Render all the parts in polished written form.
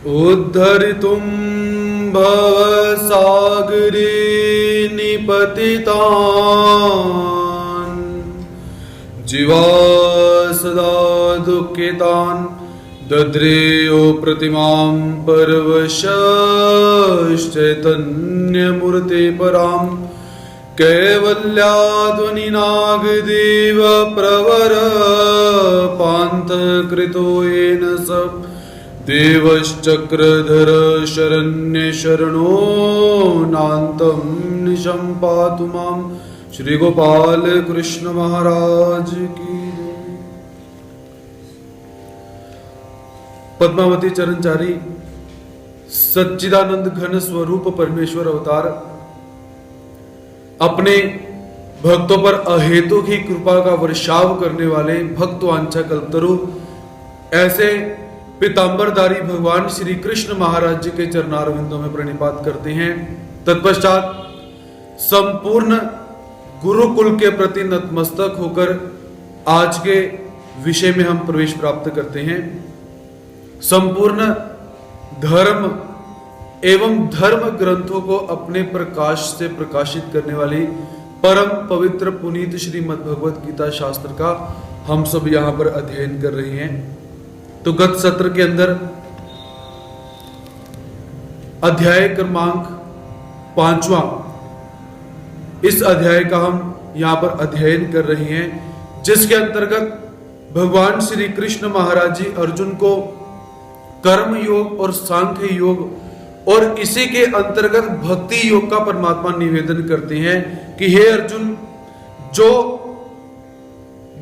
उद्धरितुं भवसागरे निपतितान् जीवा सदा दुःखितान् दद्रेयो प्रतिमां परवशश्चैतन्यमूर्ते परां कैवल्याध्वनिनागदेव प्रवर पान्थकृतो येन स देवश्चक्रधर शरण्य शरणो नान्तं निशं पातु मां। श्री गोपाल कृष्ण महाराज की। पद्मावती चरणचारी सच्चिदानंद घन स्वरूप परमेश्वर अवतार अपने भक्तों पर अहेतुक ही कृपा का वर्षाव करने वाले भक्त वांछा कल्पतरु ऐसे पीतांबरधारी भगवान श्री कृष्ण महाराज जी के चरणारविंदों में प्रणिपात करते हैं। तत्पश्चात संपूर्ण गुरुकुल के प्रति नतमस्तक होकर आज के विषय में हम प्रवेश प्राप्त करते हैं। संपूर्ण धर्म एवं धर्म ग्रंथों को अपने प्रकाश से प्रकाशित करने वाली परम पवित्र पुनीत श्रीमद् भगवत गीता शास्त्र का हम सब यहां पर अध्ययन कर रहे हैं। तो गत सत्र के अंदर अध्याय क्रमांक 5वां इस अध्याय का हम यहां पर अध्ययन कर रहे हैं, जिसके अंतर्गत भगवान श्री कृष्ण महाराज जी अर्जुन को कर्म योग और सांख्य योग और इसी के अंतर्गत भक्ति योग का परमात्मा निवेदन करते हैं कि हे अर्जुन, जो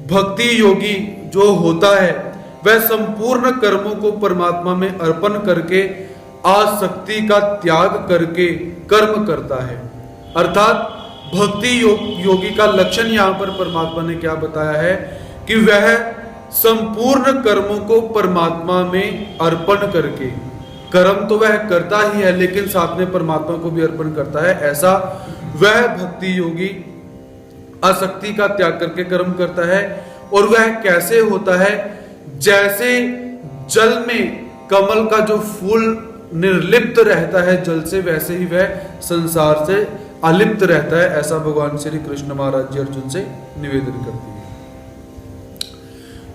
भक्ति योगी जो होता है वह संपूर्ण कर्मों को परमात्मा में अर्पण करके आसक्ति का त्याग करके कर्म करता है। अर्थात भक्ति योगी का लक्षण यहां पर परमात्मा ने क्या बताया है कि वह संपूर्ण कर्मों को परमात्मा में अर्पण करके, कर्म तो वह करता ही है लेकिन साथ में परमात्मा को भी अर्पण करता है, ऐसा वह भक्ति योगी आसक्ति का त्याग करके कर्म करता है। और वह कैसे होता है? जैसे जल में कमल का जो फूल निर्लिप्त रहता है जल से, वैसे ही वह संसार से अलिप्त रहता है, ऐसा भगवान श्री कृष्ण महाराज जी अर्जुन से निवेदन करती है।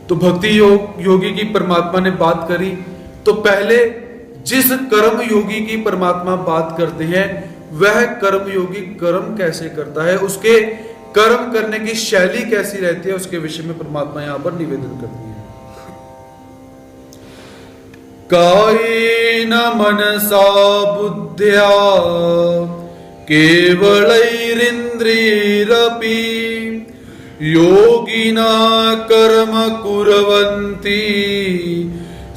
तो भक्ति योगी की परमात्मा ने बात करी, तो पहले जिस कर्म योगी की परमात्मा बात करते हैं वह कर्म योगी कर्म कैसे करता है, उसके कर्म करने की शैली कैसी रहती है, उसके विषय में परमात्मा यहां पर निवेदन करती है। कायेन मनसा बुद्ध्या केवलैरिन्द्रियैरपि योगिना कर्म कुर्वन्ति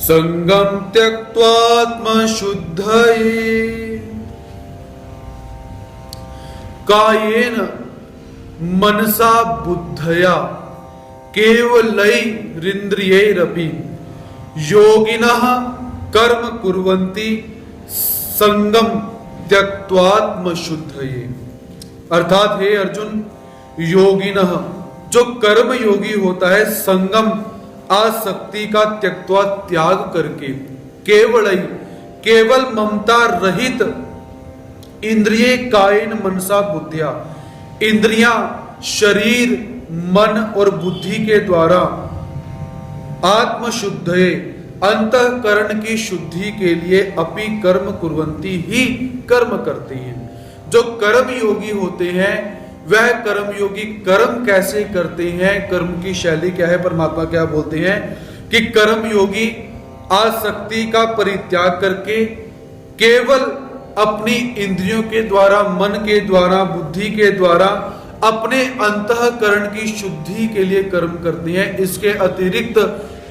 संगम त्यक्त्वात्मशुद्धये। कायेन मनसा बुद्धया केवलैरिन्द्रियैरपि योगिनः कर्म कुर्वन्ति संगम त्यक्त्वात्मशुद्धये। अर्थात हे अर्जुन, योगिनः जो कर्म योगी होता है संगम आसक्ति का त्यक्त्वा त्याग करके केवल ममता रहित इंद्रिय कायेन मनसा बुद्धिया, इंद्रियां शरीर मन और बुद्धि के द्वारा आत्मशुद्धये अंतःकरण की शुद्धि के लिए अपि कर्म कुर्वन्ति ही कर्म करते हैं। जो कर्म योगी होते हैं वह कर्म योगी कर्म कैसे करते हैं, कर्म की शैली क्या है, परमात्मा क्या बोलते हैं कि कर्म योगी आसक्ति का परित्याग करके केवल अपनी इंद्रियों के द्वारा, मन के द्वारा, बुद्धि के द्वारा अपने अंतःकरण की शुद्धि के लिए कर्म करते हैं। इसके अतिरिक्त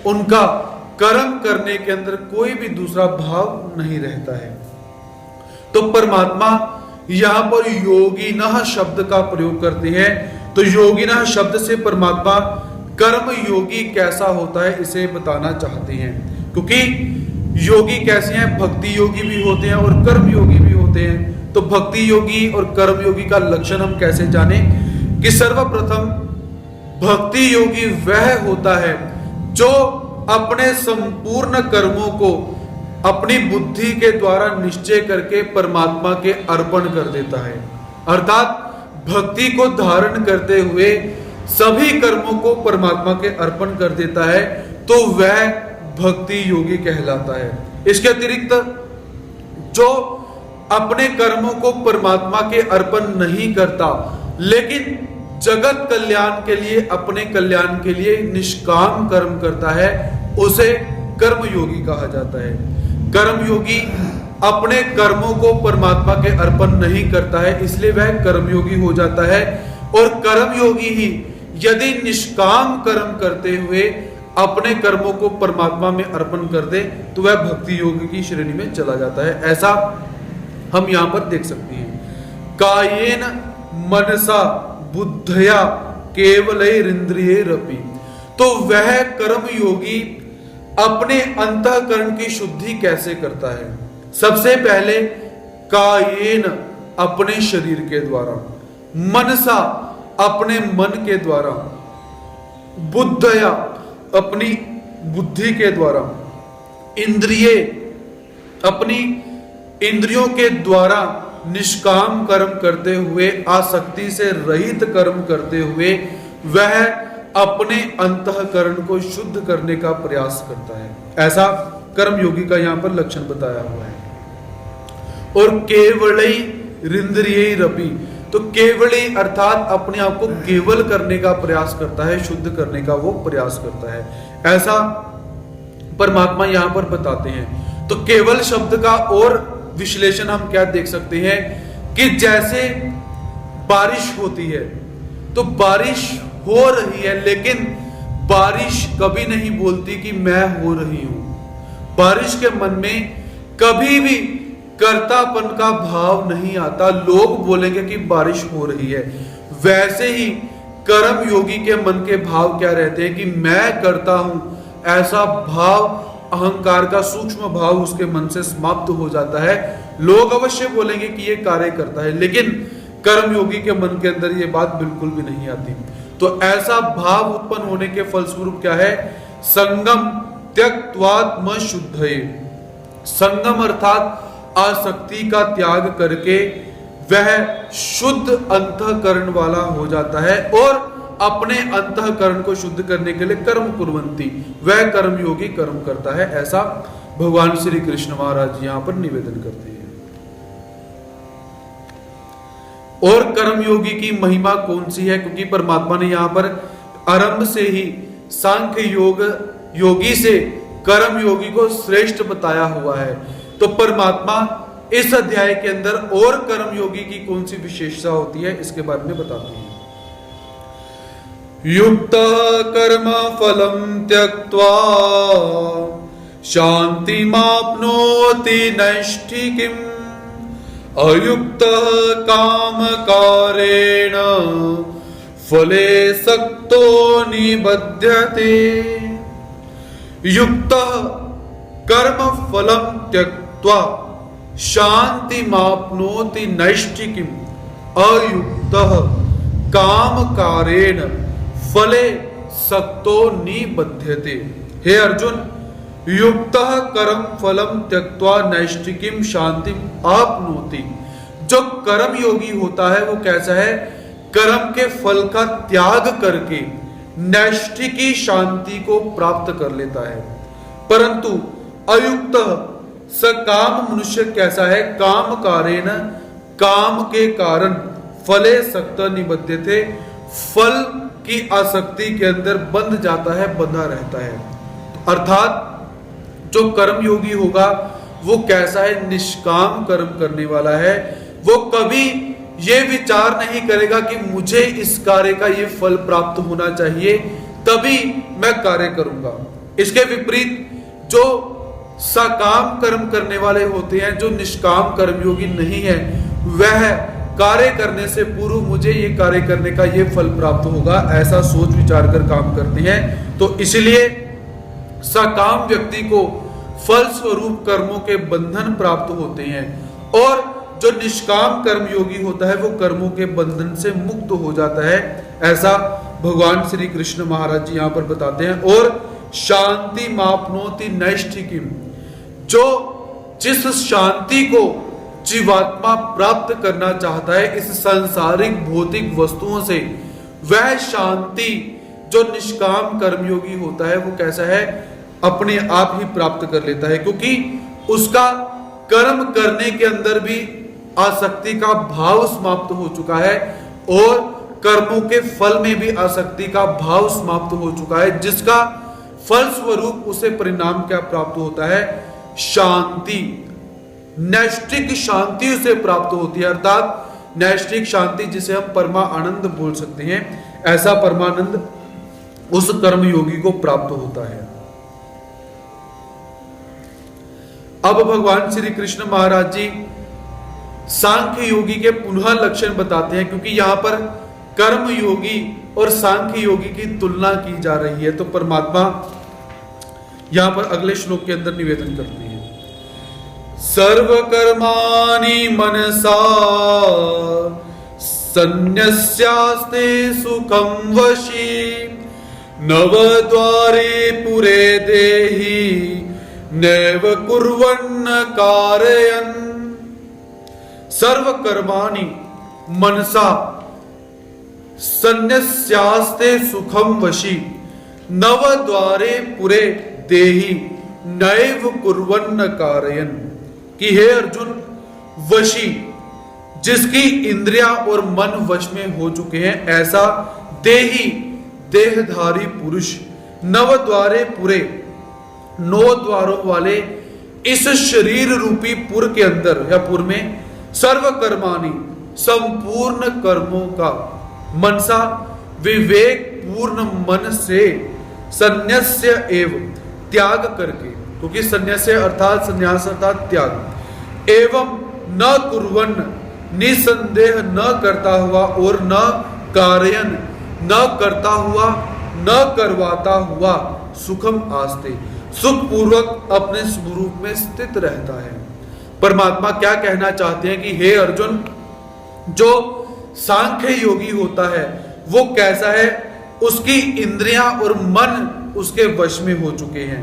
उनका कर्म करने के अंदर कोई भी दूसरा भाव नहीं रहता है। तो परमात्मा यहां पर योगिनः शब्द का प्रयोग करते हैं। तो योगिनः शब्द से परमात्मा कर्म योगी कैसा होता है इसे बताना चाहते हैं, क्योंकि योगी कैसे हैं, भक्ति योगी भी होते हैं और कर्म योगी भी होते हैं। तो भक्ति योगी और कर्म योगी का लक्षण हम कैसे जाने कि सर्वप्रथम भक्ति योगी वह होता है जो अपने संपूर्ण कर्मों को अपनी बुद्धि के द्वारा निश्चय करके परमात्मा के अर्पण कर देता है। अर्थात भक्ति को धारण करते हुए सभी कर्मों को परमात्मा के अर्पण कर देता है, तो वह भक्ति योगी कहलाता है। इसके अतिरिक्त जो अपने कर्मों को परमात्मा के अर्पण नहीं करता, लेकिन जगत कल्याण के लिए, अपने कल्याण के लिए निष्काम कर्म करता है, उसे कर्मयोगी कहा जाता है। कर्मयोगी अपने कर्मों को परमात्मा के अर्पण नहीं करता है, इसलिए वह कर्मयोगी हो जाता है। और कर्मयोगी ही यदि निष्काम कर्म करते हुए अपने कर्मों को परमात्मा में अर्पण कर दे, तो वह भक्ति योगी की श्रेणी में चला जाता है। ऐसा हम यहां पर देख सकते हैं। कायेन मनसा बुद्धया केवलैरिंद्रियैरपि, तो वह कर्मयोगी अपने अंतःकरण की शुद्धि कैसे करता है? सबसे पहले कायेन अपने शरीर के द्वारा, मनसा अपने मन के द्वारा, बुद्धया अपनी बुद्धि के द्वारा, इंद्रिय अपनी इंद्रियों के द्वारा निष्काम कर्म करते हुए, आसक्ति से रहित कर्म करते हुए वह अपने अंतःकरण को शुद्ध करने का प्रयास करता है। ऐसा कर्मयोगी का यहां पर लक्षण बताया हुआ है। और केवलैरिंद्रियैरपि, तो केवली अर्थात अपने आप को केवल करने का प्रयास करता है, शुद्ध करने का वो प्रयास करता है। ऐसा परमात्मा यहां पर बताते हैं। तो केवल शब्द का और विश्लेषण हम क्या देख सकते हैं कि जैसे बारिश होती है, तो बारिश हो रही है, लेकिन बारिश कभी नहीं बोलती कि मैं हो रही हूं। बारिश के मन में कभी भी कर्तापन का भाव नहीं आता, लोग बोलेंगे कि बारिश हो रही है। वैसे ही कर्म योगी के मन के भाव क्या रहते हैं कि मैं करता हूं, ऐसा भाव, अहंकार का सूक्ष्म भाव उसके मन से समाप्त हो जाता है। लोग अवश्य बोलेंगे कि ये कार्य करता है, लेकिन कर्मयोगी के मन के अंदर ये बात बिल्कुल भी नहीं आती। तो ऐसा भाव उत्पन्न होने के फलस्वरूप क्या है? संगम त्यक्त्वात्म शुद्धये, संगम अर्थात आसक्ति का त्याग करके वह शुद्ध अंतःकरण वाला हो जाता है और अपने अंतःकरण को शुद्ध करने के लिए कर्म कुर्वन्ति, वह कर्मयोगी कर्म करता है। ऐसा भगवान श्री कृष्ण महाराज यहां पर निवेदन करते हैं। और कर्मयोगी की महिमा कौन सी है? क्योंकि परमात्मा ने यहां पर आरंभ से ही सांख्य योग योगी से कर्म योगी को श्रेष्ठ बताया हुआ है। तो परमात्मा इस अध्याय के अंदर और कर्म योगी की कौन सी विशेषता होती है, इसके बारे में बताते हैं। युक्त कर्म फलम त्यक्त्वा शांतिमाप्नोति नैष्ठिकीम्, अयुक्त काम कारेण फले सक्तो निबध्यते। युक्त कर्म फलम त्यक्त्वा शांतिमाप्नोति नैष्ठिकीम्, अयुक्त काम कारेण फले सक्तो निबध्यते। हे अर्जुन, युक्त कर्म फलम त्यक्त्वा नैष्ठिकीं शांतिम आपनोति, जो कर्म योगी होता है वो कैसा है? कर्म के फल का त्याग करके नैष्ठिकी शांति को प्राप्त कर लेता है। परंतु अयुक्त सकाम मनुष्य कैसा है? काम कारेण, काम के कारण फले सक्त निबध्यते, फल की आसक्ति के अंदर बंध जाता है, बंधा रहता है। अर्थात जो कर्म योगी होगा वो कैसा है? निष्काम कर्म करने वाला है। वो कभी ये विचार नहीं करेगा कि मुझे इस कार्य का ये फल प्राप्त होना चाहिए तभी मैं कार्य करूंगा। इसके विपरीत जो सकाम कर्म करने वाले होते हैं, जो निष्काम कर्मयोगी नहीं है, वह कार्य करने से पूर्व मुझे ये कार्य करने का ये फल प्राप्त होगा, ऐसा सोच विचार कर काम करते हैं। तो इसलिए सकाम व्यक्ति को फल स्वरूप कर्मों के बंधन प्राप्त होते हैं और जो निष्काम कर्मयोगी होता है वो कर्मों के बंधन से मुक्त हो जाता है। ऐसा भगवान श्री कृष्ण महाराज जी यहां पर बताते हैं। और शांति मापनोति नैष्ठिकीं, जो जिस शांति को जीवात्मा प्राप्त करना चाहता है इस सांसारिक भौतिक वस्तुओं से, वह शांति जो निष्काम कर्मयोगी होता है वो कैसा है, अपने आप ही प्राप्त कर लेता है, क्योंकि उसका कर्म करने के अंदर भी आसक्ति का भाव समाप्त हो चुका है और कर्मों के फल में भी आसक्ति का भाव समाप्त हो चुका है, जिसका फल स्वरूप उसे परिणाम क्या प्राप्त होता है, शांति, नैष्ठिक शांति उसे प्राप्त होती है। अर्थात नैष्ठिक शांति जिसे हम परमा आनंद बोल सकते हैं, ऐसा परमानंद उस कर्मयोगी को प्राप्त होता है। अब भगवान श्री कृष्ण महाराज जी सांख्य योगी के पुनः लक्षण बताते हैं, क्योंकि यहां पर कर्म योगी और सांख्य योगी की तुलना की जा रही है। तो परमात्मा यहां पर अगले श्लोक के अंदर निवेदन करते हैं, सर्वकर्माणि मनसा सन्न्यस्यास्ते सुखं वशी नवद्वारे पुरे देहि नैव कुर्वन्न कारयन्। सर्वकर्माणि मनसा सन्न्यस्यास्ते सुखं वशी नवद्वारे पुरे देहि नैव कुर्वन्न कारयन्। कि हे अर्जुन, वशी जिसकी इंद्रियां और मन वश में हो चुके हैं, ऐसा देही देहधारी पुरुष नवद्वारे पुरे 9 द्वारों वाले इस शरीर रूपी पुर के अंदर या पुर में सर्वकर्माणि संपूर्ण कर्मों का मनसा विवेक पूर्ण मन से संन्यास्य एवं त्याग करके, क्योंकि संन्यास्य अर्थात संन्यास अर्थात त्याग, एवं न कुर्वन्न निसंदेह न करता हुआ और न कारयन न करता हुआ न करवाता हुआ सुखम आस्ते सुख पूर्वक अपने स्वरूप में स्थित रहता है। परमात्मा क्या कहना चाहते हैं कि हे अर्जुन, जो सांख्य योगी होता है वो कैसा है, उसकी इंद्रियां और मन उसके वश में हो चुके हैं।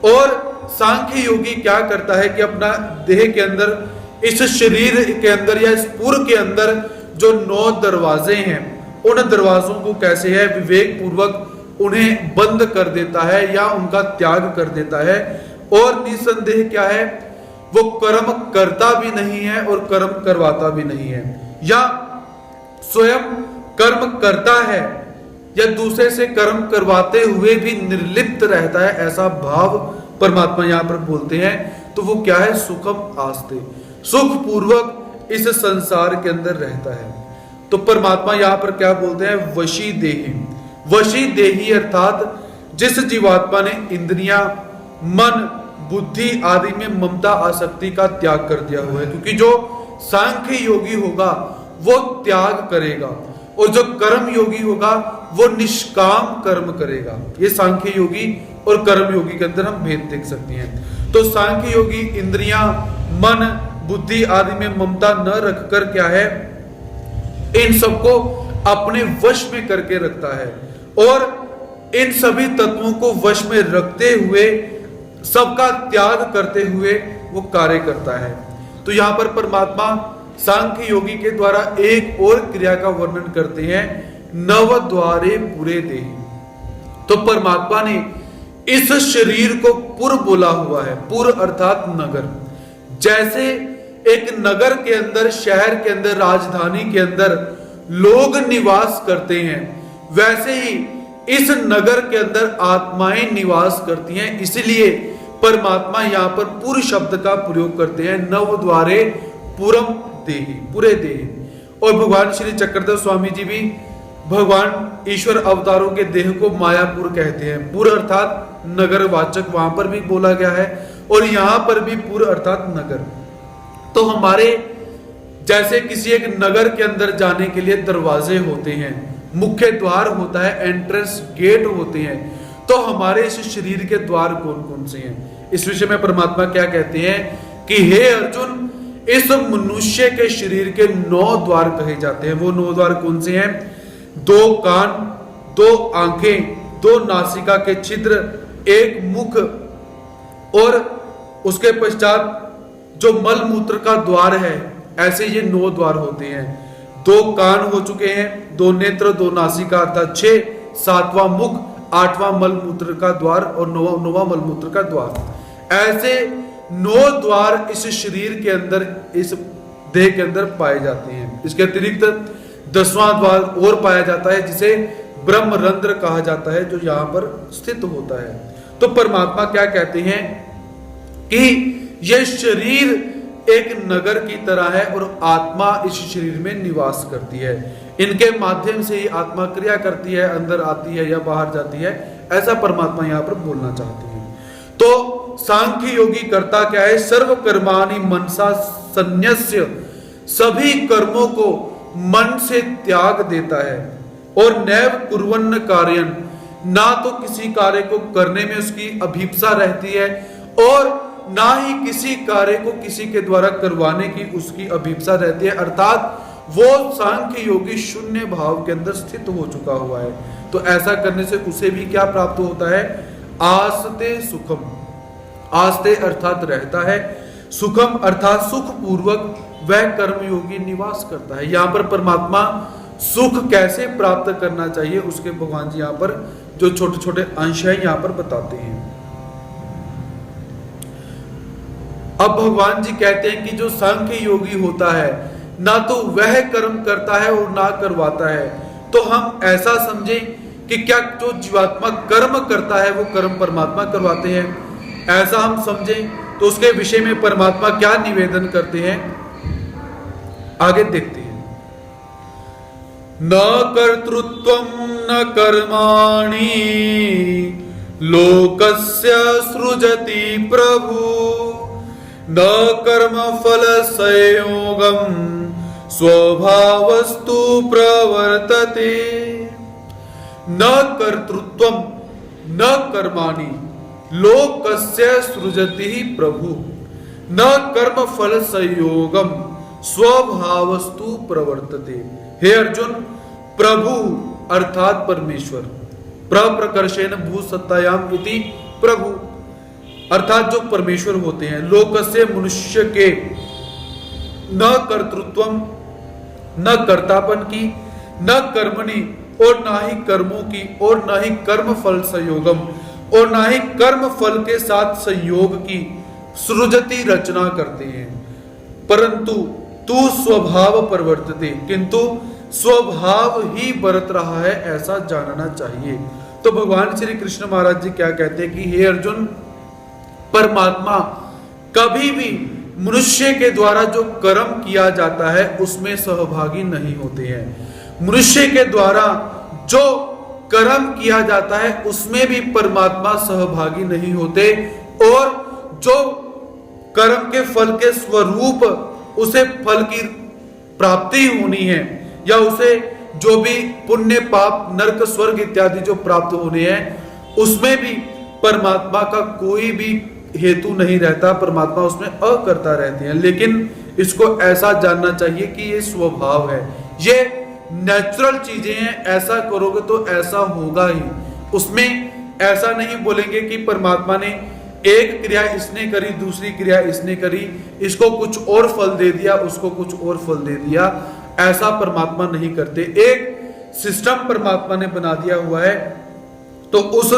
और सांख्य योगी क्या करता है कि अपना देह के अंदर, इस शरीर के अंदर या इस पुर के अंदर जो 9 दरवाजे हैं, उन दरवाजों को कैसे है विवेक पूर्वक उन्हें बंद कर देता है या उनका त्याग कर देता है। और निसंदेह क्या है, वो कर्म करता भी नहीं है और कर्म करवाता भी नहीं है, या स्वयं कर्म करता है या दूसरे से कर्म करवाते हुए भी निर्लिप्त रहता है, ऐसा भाव परमात्मा यहां पर बोलते हैं। तो वो क्या है, सुखम आस्ते, सुख पूर्वक इस संसार के अंदर रहता है। तो परमात्मा यहां पर क्या बोलते हैं, वशी देही। वशी देही अर्थात जिस जीवात्मा ने इंद्रियां, मन, बुद्धि आदि में ममता आसक्ति का त्याग कर दिया हुआ है, क्योंकि जो सांख्य योगी होगा वो त्याग करेगा और जो कर्म योगी होगा वो निष्काम कर्म करेगा। ये सांख्य योगी और कर्म योगी के अंदर हम भेद देख सकते हैं। तो सांख्य योगी इंद्रियां, मन, बुद्धि आदि में ममता न रखकर क्या है, इन सबको अपने वश में करके रखता है और इन सभी तत्वों को वश में रखते हुए सबका त्याग करते हुए वो कार्य करता है। तो यहां पर परमात्मा सांख्य योगी के द्वारा एक और क्रिया का वर्णन करते हैं, नवद्वारे पुरे देहि। तो परमात्मा ने इस शरीर को पुर बोला हुआ है, पुर अर्थात नगर। जैसे एक नगर के अंदर, शहर के अंदर, राजधानी के अंदर लोग निवास करते हैं, वैसे ही इस नगर के अंदर आत्माएं निवास करती हैं। इसलिए परमात्मा यहां पर पुर शब्द का प्रयोग करते हैं, नवद्वारे पुरम देहि, पुरे देहि। और भगवान श्री चक्रधर स्वामी जी भी भगवान ईश्वर अवतारों के देह को मायापुर कहते हैं। पुर अर्थात नगर वाचक वहां पर भी बोला गया है और यहां पर भी पुर अर्थात नगर। तो हमारे जैसे किसी एक नगर के अंदर जाने के लिए दरवाजे होते हैं, मुख्य द्वार होता है, एंट्रेंस गेट होते हैं, तो हमारे इस शरीर के द्वार कौन कौन से हैं? इस विषय में परमात्मा क्या कहते हैं कि हे अर्जुन, इस मनुष्य के शरीर के 9 द्वार कहे जाते हैं। वो 9 द्वार कौन से हैं? 2 कान, 2 आंखें, 2 नासिका के छिद्र, 1 मुख और उसके पश्चात जो मल मूत्र का द्वार है, ऐसे ये 9 द्वार होते हैं। 2 कान हो चुके हैं, 2 नेत्र, 2 नासिका अर्थात 6, 7वां मुख, 8वां मल मूत्र का द्वार और 9वां मल मूत्र का द्वार। ऐसे 9 द्वार इस शरीर के अंदर, इस देह के अंदर पाए जाते हैं। इसके अतिरिक्त 10वां द्वार और पाया जाता है जिसे ब्रह्मरंध्र कहा जाता है, जो यहाँ पर स्थित होता है। तो परमात्मा क्या कहते हैं कि यह शरीर एक नगर की तरह है और आत्मा इस शरीर में निवास करती है। इनके माध्यम से ही आत्मा क्रिया करती है, अंदर आती है या बाहर जाती है, ऐसा परमात्मा यहाँ पर बोलना चाहते हैं। तो सांख्य योगी करता क्या है? सर्व कर्माणि मनसा संन्यस्य, सभी कर्मों को मन से त्याग देता है। और नैव कुर्वन्न कार्यन, ना तो किसी कार्य को करने में उसकी अभीप्सा रहती है और ना ही किसी कार्य को किसी के द्वारा करवाने की उसकी अभीप्सा रहती है। अर्थात वो सांख्य योगी शून्य भाव के अंदर स्थित हो चुका हुआ है। तो ऐसा करने से उसे भी क्या प्राप्त होता है? आस्ते सुखम, आस्ते अर्थात रहता है, सुखम अर्थात सुख पूर्वक वह कर्मयोगी निवास करता है। यहां पर परमात्मा सुख कैसे प्राप्त करना चाहिए उसके भगवान जी यहां पर जो छोटे छोटे अंश है यहां पर बताते हैं। अब भगवान जी कहते हैं कि जो सांख्य योगी होता है ना तो वह कर्म करता है और ना करवाता है। तो हम ऐसा समझें कि क्या जो जीवात्मा कर्म करता है वो कर्म परमात्मा करवाते हैं, ऐसा हम समझें। तो उसके विषय में परमात्मा क्या निवेदन करते हैं आगे देखते हैं। न कर्तृत्वं न कर्माणि लोकस्य सृजति प्रभु, न कर्म फल संयोगम स्वभावस्तु प्रवर्तते। न कर्तृत्वम न कर्माणि लोकस्य सृजति प्रभु, न कर्म फल संयोगम स्वभावस्तु प्रवर्तते। हे अर्जुन, प्रभु अर्थात परमेश्वर, प्रप्रकर्षेण भू सत्तायाम इति प्रभु अर्थात जो परमेश्वर होते हैं, लोकस्य मनुष्य के न कर्तृत्वम न कर्तापन की, न कर्मणि और ना ही कर्मों की, और ना ही कर्म फल संयोगम और ना ही कर्म फल के साथ संयोग की सृजति रचना करते हैं, परंतु तू स्वभाव परिवर्तते, किंतु स्वभाव ही बरत रहा है ऐसा जानना चाहिए। तो भगवान श्री कृष्ण महाराज जी क्या कहते हैं कि हे अर्जुन, परमात्मा कभी भी मनुष्य के द्वारा जो कर्म किया जाता है उसमें सहभागी नहीं होते हैं। मनुष्य के द्वारा जो कर्म किया जाता है उसमें भी परमात्मा सहभागी नहीं होते, और जो कर्म के फल के स्वरूप उसे फल की प्राप्ति होनी है या उसे जो भी पुण्य पाप नरक स्वर्ग इत्यादि जो प्राप्त होने हैं उसमें भी परमात्मा का कोई भी हेतु नहीं रहता, परमात्मा उसमें अकर्ता रहते हैं। लेकिन इसको ऐसा जानना चाहिए कि ये स्वभाव है, ये नेचुरल चीजें हैं, ऐसा करोगे तो ऐसा होगा ही। उसमें ऐसा नहीं बोलेंगे कि परमात्मा ने एक क्रिया इसने करी, दूसरी क्रिया इसने करी, इसको कुछ और फल दे दिया, उसको कुछ और फल दे दिया, ऐसा परमात्मा नहीं करते। एक सिस्टम परमात्मा ने बना दिया हुआ है, तो उस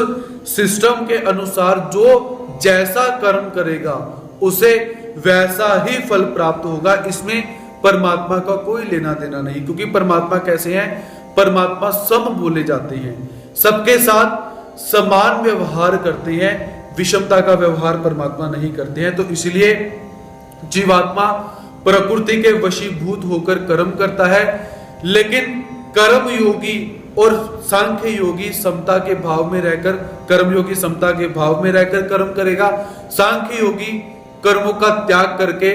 सिस्टम के अनुसार जो जैसा कर्म करेगा उसे वैसा ही फल प्राप्त होगा। इसमें परमात्मा का कोई लेना देना नहीं, क्योंकि परमात्मा कैसे हैं? परमात्मा सम बोले जाते हैं, सबके साथ समान व्यवहार करते हैं, विषमता का व्यवहार परमात्मा नहीं करते हैं। तो इसलिए जीवात्मा प्रकृति के वशीभूत होकर कर्म करता है, लेकिन कर्म योगी और सांख्य योगी समता के भाव में रहकर, कर्म योगी समता के भाव में रहकर कर्म करेगा, सांख्य योगी कर्मों का त्याग करके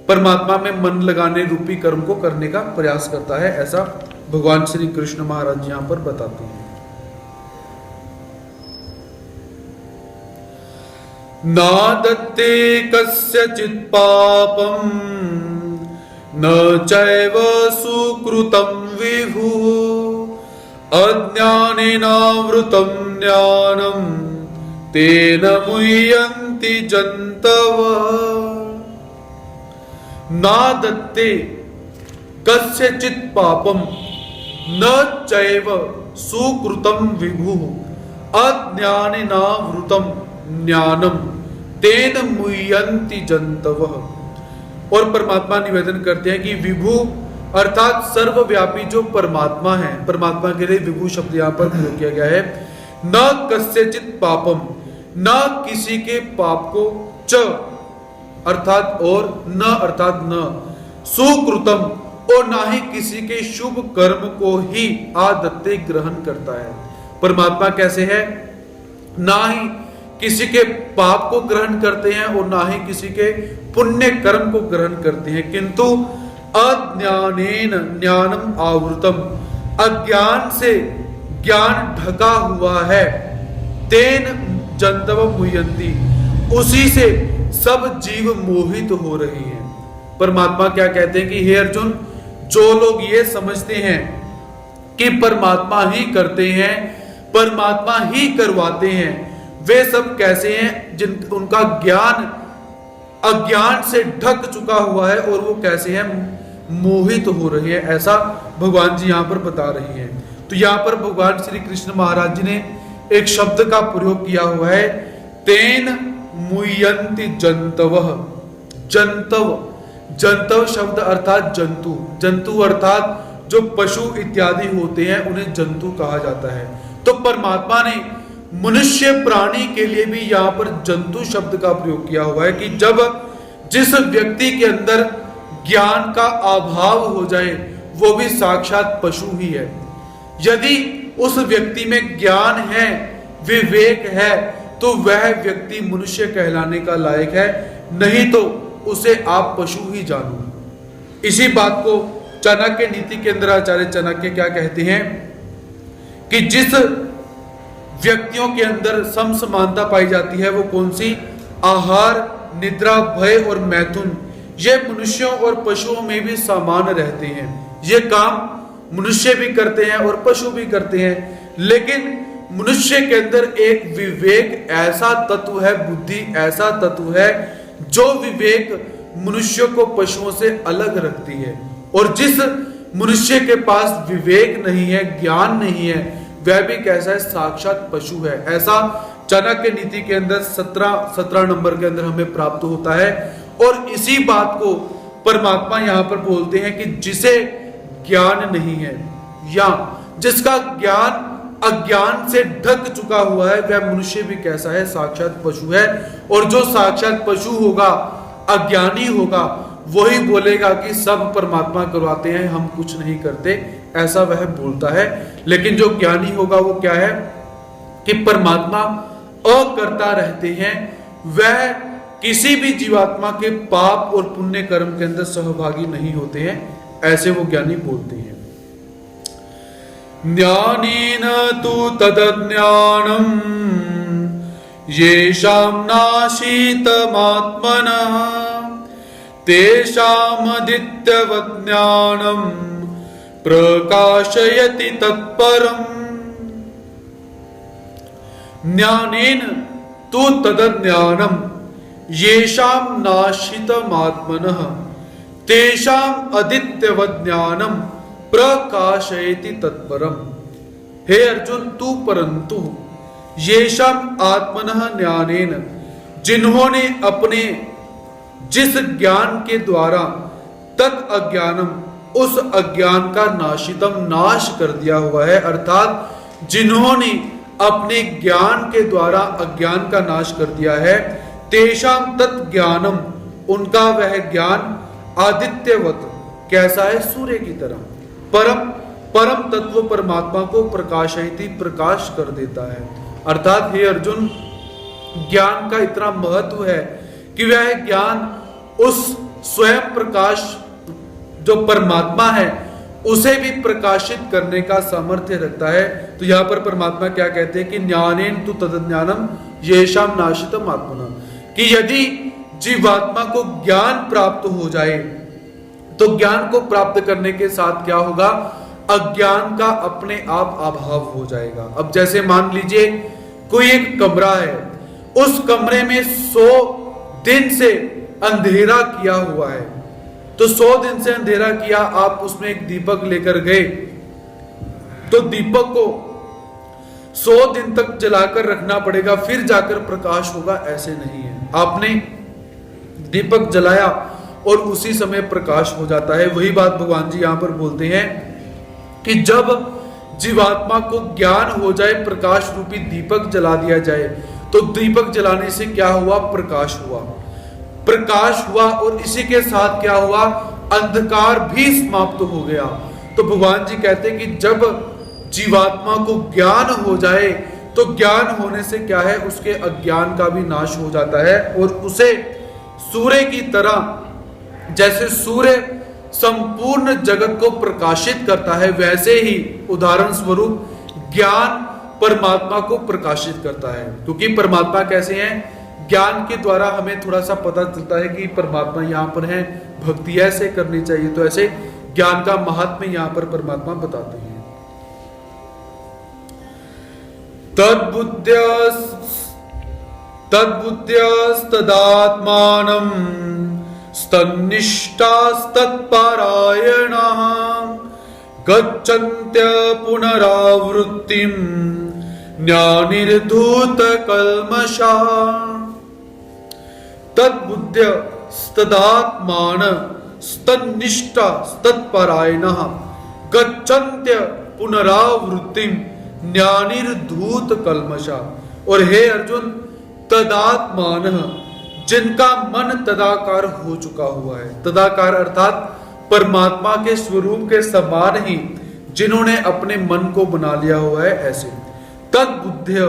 परमात्मा में मन लगाने रूपी कर्म को करने का प्रयास करता है। ऐसा भगवान श्री कृष्ण महाराज यहां पर बताते हैं। नादत्ते कस्यचित् पापं न चैव सुकृतं विभु, अज्ञानेनावृतं ज्ञानं तेन मुह्यन्ति जन्तवः। ना दत्ते कस्यचित् पापम न चैव सुकृतं विभु अज्ञानेनावृतं ज्ञानम तेन मुह्यन्ति जन्तवः। और परमात्मा निवेदन करते हैं कि विभु अर्थात सर्वव्यापी जो परमात्मा है, परमात्मा के लिए विभु शब्द यहाँ पर प्रयोग किया गया है। न कस्यचित् पापम, न किसी के पाप को, च अर्थात और, न अर्थात न, सुकृतम और ना ही किसी के शुभ कर्म को ही आदत्ते ग्रहण करता है। परमात्मा कैसे है? ना ही किसी के पाप को ग्रहण करते हैं और ना ही किसी के पुण्य कर्म को ग्रहण करते हैं, किंतु अज्ञानेन ज्ञानम आवृतम, अज्ञान से ज्ञान ढका हुआ है, तेन जंतव मुह्यन्ति, उसी से सब जीव मोहित हो रहे हैं। परमात्मा क्या कहते हैं कि हे अर्जुन, जो लोग ये समझते हैं कि परमात्मा ही करते हैं, परमात्मा ही करवाते हैं, वे सब कैसे हैं? जिन उनका ज्ञान अज्ञान से ढक चुका हुआ है और वो कैसे हैं? मोहित हो रहे हैं। ऐसा भगवान जी यहाँ पर बता रहे हैं। तो यहाँ पर भगवान श्री कृष्ण महाराज जी ने एक शब्द का प्रयोग किया हुआ है, तेन मुह्यन्ति जंतवः। जंतव, जंतव शब्द अर्थात जंतु, जंतु अर्थात जो पशु इत्यादि होते हैं उन्हें जंतु कहा जाता है। तो परमात्मा ने मनुष्य प्राणी के लिए भी यहाँ पर जंतु शब्द का प्रयोग किया हुआ है कि जब जिस व्यक्ति के अंदर ज्ञान का अभाव हो जाए वो भी साक्षात पशु ही है। यदि उस व्यक्ति में ज्ञान है, विवेक है, तो वह व्यक्ति मनुष्य कहलाने का लायक है, नहीं तो उसे आप पशु ही जानो। इसी बात को चाणक्य नीति के अंदर आचार्य चाणक्य क्या कहते हैं कि जिस व्यक्तियों के अंदर समसमानता पाई जाती है वो कौन सी? आहार, निद्रा, भय और मैथुन, ये मनुष्यों और पशुओं में भी समान रहते हैं। ये काम मनुष्य भी करते हैं और पशु भी करते हैं, लेकिन मनुष्य के अंदर एक विवेक ऐसा तत्व है, बुद्धि ऐसा तत्व है जो विवेक मनुष्य को पशुओं से अलग रखती है। और जिस मनुष्य के पास विवेक नहीं है, ज्ञान नहीं है, वह भी कैसा है? साक्षात पशु है। ऐसा चाणक्य नीति के अंदर 17 नंबर के अंदर हमें प्राप्त होता है। और इसी बात को परमात्मा यहाँ पर बोलते हैं कि जिसे ज्ञान नहीं है या जिसका ज्ञान अज्ञान से ढक चुका हुआ है, वह मनुष्य भी कैसा है? साक्षात पशु है। और जो साक्षात पशु होगा, अज्ञानी होगा, वही बोलेगा कि सब परमात्मा करवाते हैं, हम कुछ नहीं करते, ऐसा वह बोलता है। लेकिन जो ज्ञानी होगा वो क्या है कि परमात्मा अकर्ता रहते हैं, वह किसी भी जीवात्मा के पाप और पुण्य कर्म के अंदर सहभागी नहीं होते हैं, ऐसे वो ज्ञानी बोलते हैं। ज्ञानेन तु तदज्ञानम येषां नाशीतमात्मनः तेषामदित्यवत् ज्ञानम् प्रकाशयति तत्परम्। ज्ञानेन तु तदज्ञानम् येषां नाशितमात्मनः तेषाम् अदित्यवत् ज्ञानम् प्रकाशयति तत्परम्। हे अर्जुन, तू परंतु येषां आत्मनः ज्ञानेन, जिन्होंने अपने जिस ज्ञान के द्वारा तत् अज्ञानम, उस अज्ञान का नाशितम, नाश कर दिया हुआ है, अर्थात जिन्होंने अपने ज्ञान के द्वारा अज्ञान का नाश कर दिया है, तेषाम तत् ज्ञानम, उनका वह ज्ञान आदित्यवत, कैसा है? सूर्य की तरह, परम तत्व परमात्मा को प्रकाशयति, प्रकाश कर देता है। अर्थात हे अर्जुन, ज्ञान का इतना महत्व है कि वह ज्ञान उस स्वयं प्रकाश जो परमात्मा है उसे भी प्रकाशित करने का सामर्थ्य रखता है। तो यहाँ पर परमात्मा क्या कहते हैं कि ज्ञानेन तु तदज्ञानम येषां नाशितम आत्मना, कि यदि जीवात्मा को ज्ञान प्राप्त हो जाए तो ज्ञान को प्राप्त करने के साथ क्या होगा? अज्ञान का अपने आप अभाव हो जाएगा। अब जैसे मान लीजिए कोई एक कमरा है, उस कमरे में 100 दिन से अंधेरा किया हुआ है, तो 100 दिन से अंधेरा किया, आप उसमें एक दीपक लेकर गए तो दीपक को 100 दिन तक जलाकर रखना पड़ेगा, फिर जाकर प्रकाश होगा, ऐसे नहीं है। आपने दीपक जलाया और उसी समय प्रकाश हो जाता है। वही बात भगवान जी यहां पर बोलते हैं कि जब जीवात्मा को ज्ञान हो जाए, प्रकाश रूपी दीपक जला दिया जाए, तो दीपक जलाने से क्या हुआ? प्रकाश हुआ। प्रकाश हुआ और इसी के साथ क्या हुआ? अंधकार भी समाप्त हो गया। तो भगवान जी कहते हैं कि जब जीवात्मा को ज्ञान हो जाए तो ज्ञान होने से क्या है? उसके अज्ञान का भी नाश हो जाता है और उसे सूर्य की तरह, जैसे सूर्य संपूर्ण जगत को प्रकाशित करता है, वैसे ही उदाहरण स्वरूप ज्ञान परमात्मा को प्रकाशित करता है। क्योंकि परमात्मा कैसे हैं? ज्ञान के द्वारा हमें थोड़ा सा पता चलता है कि परमात्मा यहाँ पर है, भक्ति ऐसे करनी चाहिए, तो ऐसे ज्ञान का महात्म्य यहाँ पर परमात्मा बताते हैं। तद्बुद्ध्यस्तदात्मानं स्तन्निष्ठास्तत्परायणाः गच्छन्त्य पुनरावृत्तिं ज्ञानिर्धूतकल्मषाः। तद्बुद्ध्यस्तदात्मान स्तन्निष्ठास्तत्परायणाः गच्छन्त्य पुनरावृत्तिं ज्ञानिर्धूतकल्मषाः। और हे अर्जुन, तदात्मान, जिनका मन तदाकार हो चुका हुआ है, तदाकार अर्थात परमात्मा के स्वरूप के समान ही जिन्होंने अपने मन को बना लिया हुआ है, ऐसे तद्बुद्ध्य,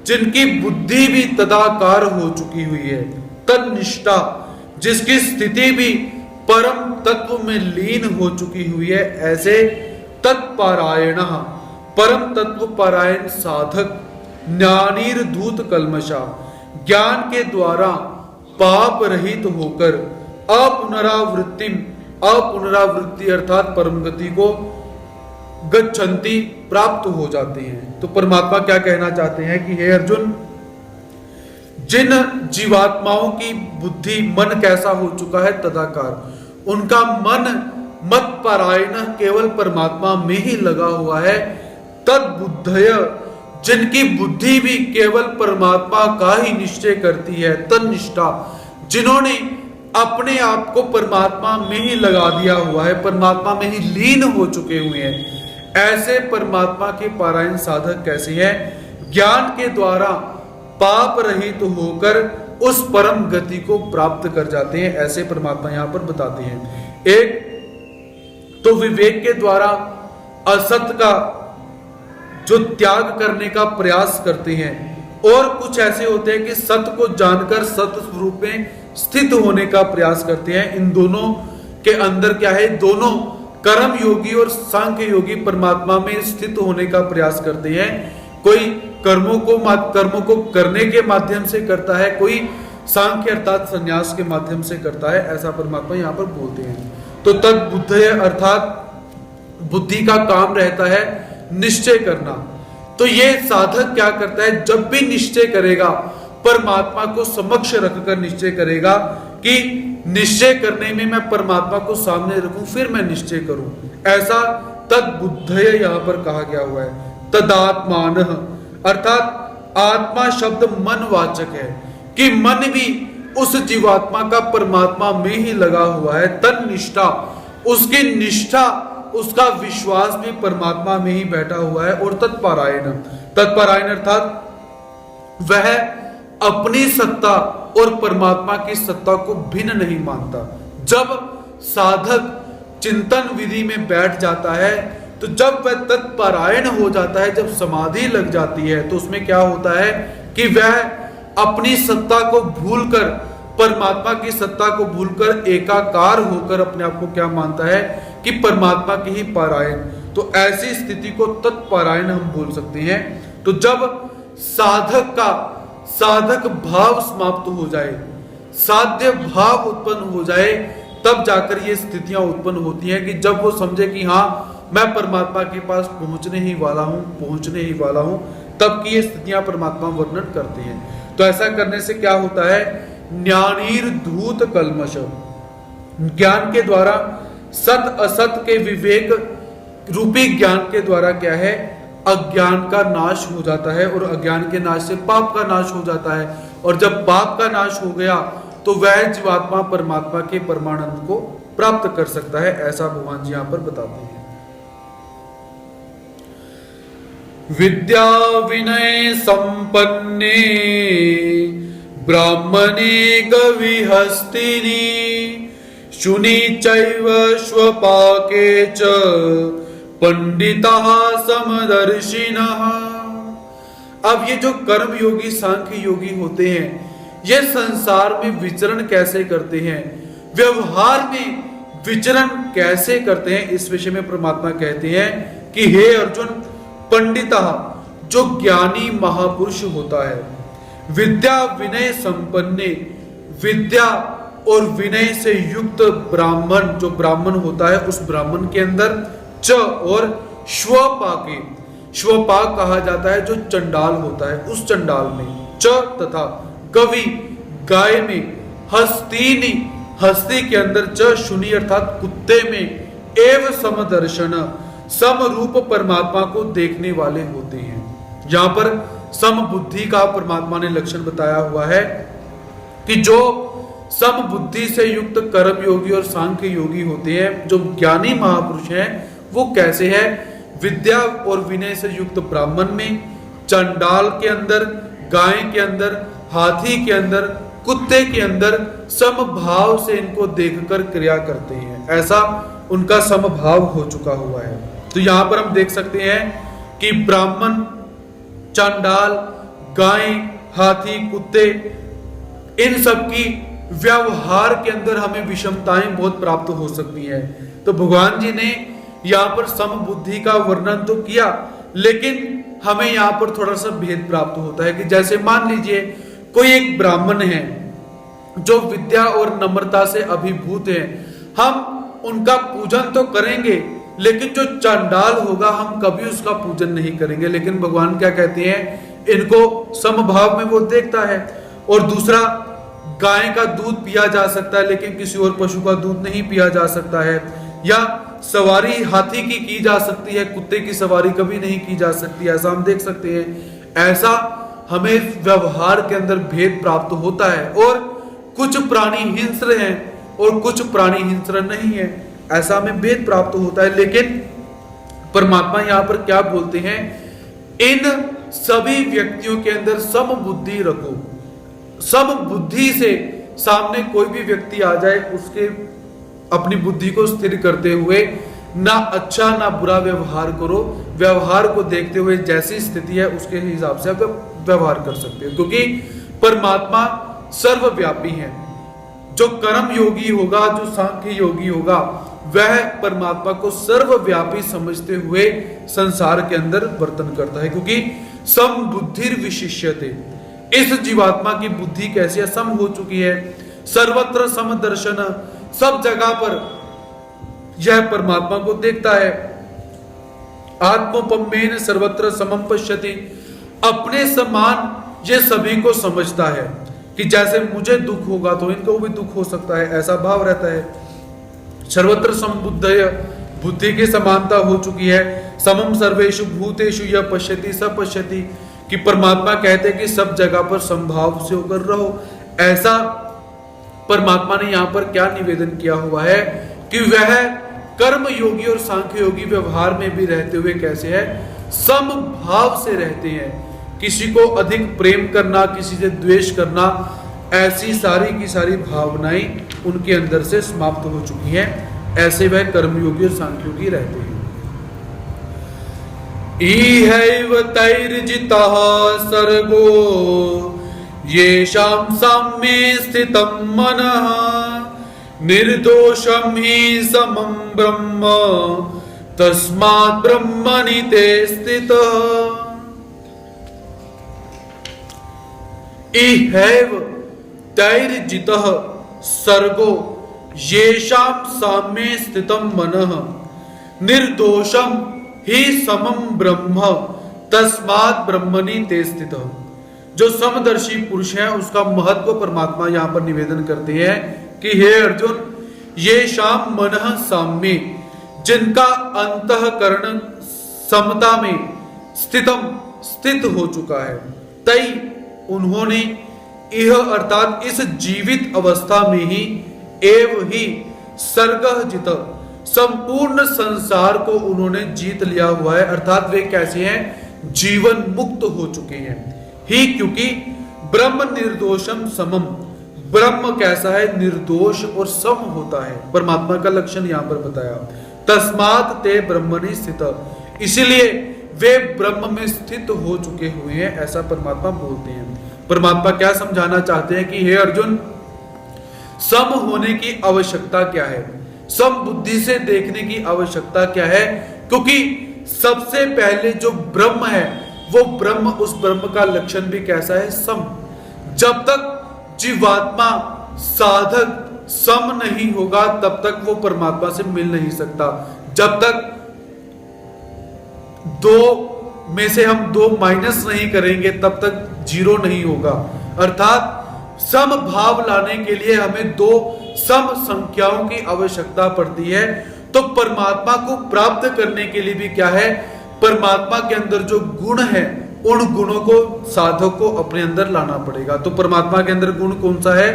जिनकी बुद्धि भी तदाकार हो चुकी हुई है, तन्निष्ठा, जिसकी स्थिति भी परम तत्व में लीन हो चुकी हुई है, ऐसे तत्परायण, परम तत्व परायण साधक, ज्ञानिर्धूत कल्मषा, ज्ञान के द्वारा पाप रहित होकर अपुनरावृत्तिम, अपुनरावृत्ति अर्थात परम गति को गच्छन्ति, प्राप्त हो जाते हैं। तो परमात्मा क्या कहना चाहते हैं कि हे अर्जुन, जिन जीवात्माओं की बुद्धि, मन कैसा हो चुका है? तदाकार, उनका मन मत परायण, केवल परमात्मा में ही लगा हुआ है। तद्बुद्धय, जिनकी बुद्धि भी केवल परमात्मा का ही निश्चय करती है। तन्निष्ठा, जिन्होंने अपने आप को परमात्मा में ही लगा दिया हुआ है, परमात्मा में ही लीन हो चुके हुए हैं, ऐसे परमात्मा के पारायण साधक कैसे हैं? ज्ञान के द्वारा पाप रहित होकर उस परम गति को प्राप्त कर जाते हैं, ऐसे परमात्मा यहां पर बताते हैं। एक तो विवेक के द्वारा असत का जो त्याग करने का प्रयास करते हैं, और कुछ ऐसे होते हैं कि सत्य को जानकर सत्य स्वरूप में स्थित होने का प्रयास करते हैं। इन दोनों के अंदर क्या है? दोनों कर्म योगी और सांख्य योगी परमात्मा में स्थित होने का प्रयास करते हैं। कोई कर्मों को करने के माध्यम से करता है, कोई सांख्य अर्थात संन्यास के माध्यम से करता है, ऐसा परमात्मा यहाँ पर बोलते हैं। तो तद्बुद्धय अर्थात बुद्धि का काम रहता है निश्चय करना। तो ये साधक क्या करता है? जब भी निश्चय करेगा, परमात्मा को समक्ष रखकर निश्चय करेगा कि निश्चय करने में मैं परमात्मा को सामने रखूं, फिर मैं निश्चय करूं, ऐसा तद्बुद्धय यहां पर कहा गया हुआ है। तदात्मान अर्थात आत्मा शब्द मनवाचक है कि मन भी उस जीवात्मा का परमात्मा में ही लगा हुआ है। तन्निष्ठा, उसकी निष्ठा, उसका विश्वास भी परमात्मा में ही बैठा हुआ है। और तत्परायण, तत्परायण अर्थात वह अपनी सत्ता और परमात्मा की सत्ता को भिन्न नहीं मानता। जब साधक चिंतन विधि में बैठ जाता है, तो जब वह तत्परायण हो जाता है, जब समाधि लग जाती है, तो उसमें क्या होता है कि वह अपनी सत्ता को भूलकर, परमात्मा की सत्ता को भूलकर एकाकार होकर अपने आप को क्या मानता है कि परमात्मा की ही पारायण। तो ऐसी स्थिति को तत्परायण हम बोल सकते हैं। तो जब साधक भाव समाप्त हो जाए, साध्य भाव उत्पन्न हो जाए, तब जाकर ये स्थितियां उत्पन्न होती हैं कि जब वो समझे कि हाँ, मैं परमात्मा के पास पहुंचने ही वाला हूं, तब की ये स्थितियां परमात्मा वर्णन करते हैं। तो ऐसा करने से क्या होता है? ज्ञानीर्धूत कल्मष, ज्ञान के द्वारा, सत असत के विवेक रूपी ज्ञान के द्वारा क्या है, अज्ञान का नाश हो जाता है, और अज्ञान के नाश से पाप का नाश हो जाता है। और जब पाप का नाश हो गया तो वह जीवात्मा परमात्मा के परमानंद को प्राप्त कर सकता है, ऐसा भगवान जी यहां पर बताते हैं। विद्या विनय संपन्ने ब्राह्मणे गविहस्तिनि शुनि चैव स्वपाके च पंडिताः समदर्शिनः। अब ये जो कर्म योगी सांख्य योगी होते हैं, ये संसार में विचरण कैसे करते हैं, व्यवहार में विचरण कैसे करते हैं, इस विषय में परमात्मा कहते हैं कि हे अर्जुन, पंडिता जो ज्ञानी महापुरुष होता है, विद्या विनय संपन्ने, विद्या और विनय से युक्त ब्राह्मण, जो ब्राह्मण होता है उस ब्राह्मण के अंदर च और श्वपाके, श्वपाक कहा जाता है जो चंडाल होता है, उस चंडाल में च तथा कवि गाय में, हस्तीनी हस्ती के अंदर च शुनि अर्थात कुत्ते में, एव समदर्शन समरूप परमात्मा को देखने वाले होते हैं। यहां पर समबुद्धि का परमात्मा ने लक्षण बताया हुआ है कि जो समबुद्धि से युक्त कर्म योगी और सांख्य योगी होते हैं, जो ज्ञानी महापुरुष हैं, वो कैसे है, विद्या और विनय से युक्त ब्राह्मण में, चंडाल के अंदर, गाय के अंदर, हाथी के अंदर, कुत्ते के अंदर समभाव से इनको देखकर क्रिया करते हैं, ऐसा उनका समभाव हो चुका हुआ है। तो यहां पर हम देख सकते हैं कि ब्राह्मण, चंडाल, गाय, हाथी, कुत्ते, इन सब की व्यवहार के अंदर हमें विषमताएं बहुत प्राप्त हो सकती है। तो भगवान जी ने यहां पर समबुद्धि का वर्णन तो किया, लेकिन हमें यहां पर थोड़ा सा भेद प्राप्त होता है कि जैसे मान लीजिए कोई एक ब्राह्मण है जो विद्या और नम्रता से अभिभूत है, हम उनका पूजन तो करेंगे, लेकिन जो चंडाल होगा हम कभी उसका पूजन नहीं करेंगे। लेकिन भगवान क्या कहते हैं, इनको समभाव में वो देखता है। और दूसरा, गाय का दूध पिया जा सकता है लेकिन किसी और पशु का दूध नहीं पिया जा सकता है, या सवारी हाथी की जा सकती है, कुत्ते की सवारी कभी नहीं की जा सकती, ऐसा हम देख सकते हैं। ऐसा हमें व्यवहार के अंदर भेद प्राप्त होता है, और कुछ प्राणी हिंस्र हैं और कुछ प्राणी हिंस्र नहीं है, ऐसा हमें भेद प्राप्त होता है। लेकिन परमात्मा यहां पर क्या बोलते हैं, इन सभी व्यक्तियों के अंदर समबुद्धि रखो। समबुद्धि से सामने कोई भी व्यक्ति आ जाए, उसके अपनी बुद्धि को स्थिर करते हुए ना अच्छा ना बुरा व्यवहार करो, व्यवहार को देखते हुए जैसी स्थिति है उसके हिसाब से आप व्यवहार कर सकते हो, क्योंकि परमात्मा सर्वव्यापी है। जो कर्म योगी होगा, जो सांख्य योगी होगा, वह परमात्मा को सर्वव्यापी समझते हुए संसार के अंदर वर्तन करता है, क्योंकि समबुद्धिर विशिष्यते, इस जीवात्मा की बुद्धि कैसी है, सम हो चुकी है, सर्वत्र समदर्शन, सब जगह पर यह परमात्मा को देखता है। आत्मोपमेन सर्वत्र समम पश्यति, अपने समान यह सभी को समझता है कि जैसे मुझे दुख होगा तो इनको भी दुख हो सकता है, ऐसा भाव रहता है। सर्वत्र समबुद्धय, बुद्धि की समानता हो चुकी है। समम सर्वेषु भूतेषु यह पश्यति स पश्यति, कि परमात्मा कहते हैं कि सब जगह पर संभाव से होकर रहो। ऐसा परमात्मा ने यहां पर क्या निवेदन किया हुआ है कि वह कर्म योगी और सांख्य योगी व्यवहार में भी रहते हुए कैसे है, समभाव से रहते हैं। किसी को अधिक प्रेम करना, किसी से द्वेष करना, ऐसी सारी की सारी भावनाएं उनके अंदर से समाप्त हो चुकी हैं। ऐसे वह कर्मयोगी और सांख्योगी रहते हैं। इहैव तैर्जितः सर्गो येषां साम्ये स्थितं मनः निर्दोषं हि समं ब्रह्म तस्मात् ब्रह्मणि ते स्थितः। इहैव तैर्जितः सर्गो येषां साम्ये स्थितं मनः निर्दोषं ही समम ब्रह्म तस्मात् ब्रह्मणि ते स्थितः। जो समदर्शी पुरुष है उसका महत्व परमात्मा यहां पर निवेदन करते हैं कि हे अर्जुन, ये शाम मनः साम्ये, जिनका अंतःकरण समता में स्थित हो चुका है, तई उन्होंने यह अर्थात इस जीवित अवस्था में ही एव ही सर्गः जित, संपूर्ण संसार को उन्होंने जीत लिया हुआ है। अर्थात वे कैसे हैं? जीवन मुक्त हो चुके हैं ही, क्योंकि ब्रह्म निर्दोषम समम, ब्रह्म कैसा है? निर्दोष और सम होता है। परमात्मा का लक्षण यहां पर बताया, तस्मात् ते ब्रह्मणि स्थित, इसलिए वे ब्रह्म में स्थित हो चुके हुए हैं, ऐसा परमात्मा बोलते हैं। परमात्मा क्या समझाना चाहते हैं कि हे अर्जुन, सम होने की आवश्यकता क्या है, सम बुद्धि से देखने की आवश्यकता क्या है, क्योंकि सबसे पहले जो ब्रह्म है वो ब्रह्म, उस ब्रह्म का लक्षण भी कैसा है? सम। जब तक जीवात्मा साधक सम नहीं होगा तब तक वो परमात्मा से मिल नहीं सकता। जब तक दो में से हम दो माइनस नहीं करेंगे तब तक जीरो नहीं होगा। अर्थात सम भाव लाने के लिए हमें दो सम संख्याओं की आवश्यकता पड़ती है। तो परमात्मा को प्राप्त करने के लिए भी क्या है? परमात्मा के अंदर जो गुण है उन गुणों को साधक को अपने अंदर लाना पड़ेगा। तो परमात्मा के अंदर गुण कौन सा है?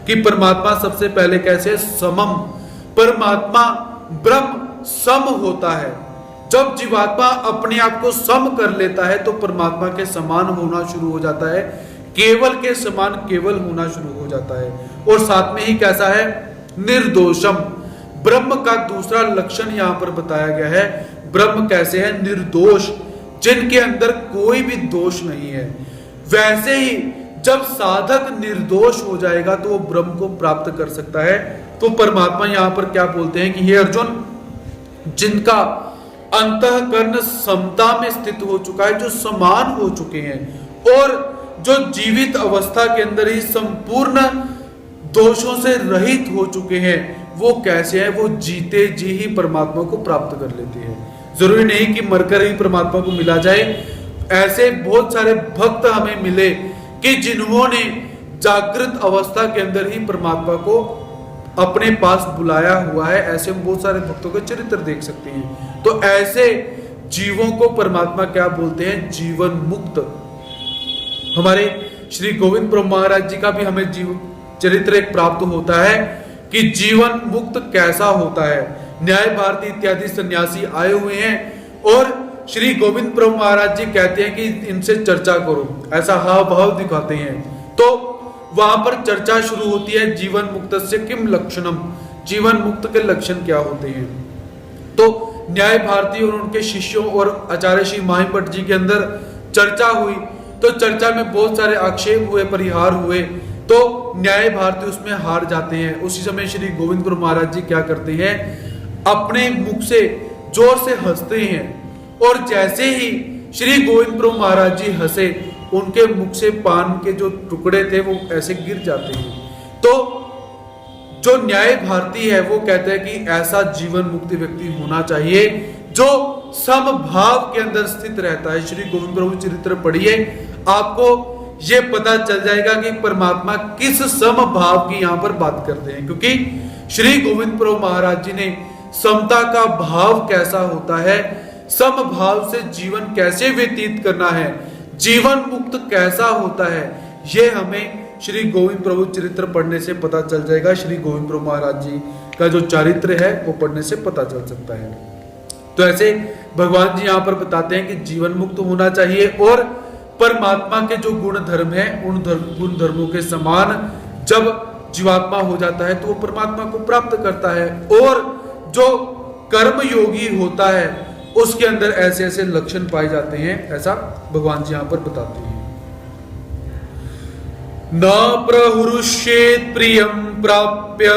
कि परमात्मा सबसे पहले कैसे? समम। परमात्मा ब्रह्म सम होता है। जब जीवात्मा अपने आप को सम कर लेता है तो परमात्मा के समान होना शुरू हो जाता है, केवल के समान केवल होना शुरू हो जाता है। और साथ में ही कैसा है? निर्दोषम। ब्रह्म का दूसरा लक्षण यहां पर बताया गया है। ब्रह्म कैसे है? निर्दोष, जिनके अंदर कोई भी दोष नहीं है। वैसे ही जब साधक निर्दोष हो जाएगा तो वो ब्रह्म को प्राप्त कर सकता है। तो परमात्मा यहां पर क्या बोलते हैं कि हे अर्जुन, जिनका अंतःकरण समता में स्थित हो चुका है, जो समान हो चुके हैं और जो जीवित अवस्था के अंदर ही संपूर्ण दोषों से रहित हो चुके हैं, वो कैसे हैं? वो जीते जी ही परमात्मा को प्राप्त कर लेते हैं। जरूरी नहीं कि मरकर ही परमात्मा को मिला जाए। ऐसे बहुत सारे भक्त हमें मिले कि जिन्होंने जागृत अवस्था के अंदर ही परमात्मा को अपने पास बुलाया हुआ है। ऐसे हम बहुत सारे भक्तों के चरित्र देख सकते हैं। तो ऐसे जीवों को परमात्मा क्या बोलते हैं? जीवन मुक्त। हमारे श्री गोविंद प्रभु महाराज जी का भी हमें जीव चरित्र एक प्राप्त होता है कि जीवन मुक्त कैसा होता है। न्याय भारती इत्यादि सन्यासी आए हुए हैं और श्री गोविंद प्रभु महाराज जी कहते हैं कि इनसे चर्चा करो, ऐसा हाव भाव दिखाते हैं। तो वहां पर चर्चा शुरू होती है, जीवन मुक्त से किम लक्षणम, जीवन मुक्त के लक्षण क्या होते हैं। तो न्याय भारती और उनके शिष्यों और आचार्य श्री माहिपट जी के अंदर चर्चा हुई। तो चर्चा में बहुत सारे आक्षेप हुए, परिहार हुए। तो न्याय भारती उसमें हार जाते हैं। उसी समय श्री गोविंद प्रभु महाराज जी क्या करते हैं? अपने मुख से जोर से हंसते हैं और जैसे ही श्री गोविंद प्रभु महाराज जी हंसे, उनके मुख से पान के जो टुकड़े थे वो ऐसे गिर जाते हैं। तो जो न्याय भारती है वो कहते हैं कि ऐसा जीवन मुक्ति व्यक्ति होना चाहिए जो समभाव के अंदर स्थित रहता है। श्री गोविंद प्रभु चरित्र पढ़िए, आपको ये पता चल जाएगा कि परमात्मा किस समभाव की यहां पर बात करते हैं। क्योंकि श्री गोविंद प्रभु महाराज जी ने समता का भाव कैसा होता है, समभाव से जीवन कैसे व्यतीत करना है, जीवन मुक्त कैसा होता है, ये हमें श्री गोविंद प्रभु चरित्र पढ़ने से पता चल जाएगा। श्री गोविंद प्रभु महाराज जी का जो चरित्र है वो पढ़ने से पता चल सकता है। तो ऐसे भगवान जी यहाँ पर बताते हैं कि जीवन मुक्त होना चाहिए और परमात्मा के जो गुण धर्म है उन गुण धर्मों के समान जब जीवात्मा हो जाता है तो वो परमात्मा को प्राप्त करता है। और जो कर्म योगी होता है उसके अंदर ऐसे ऐसे लक्षण पाए जाते हैं, ऐसा भगवान जी यहाँ पर बताते हैं। न प्रहृष्येत् प्रियं प्राप्य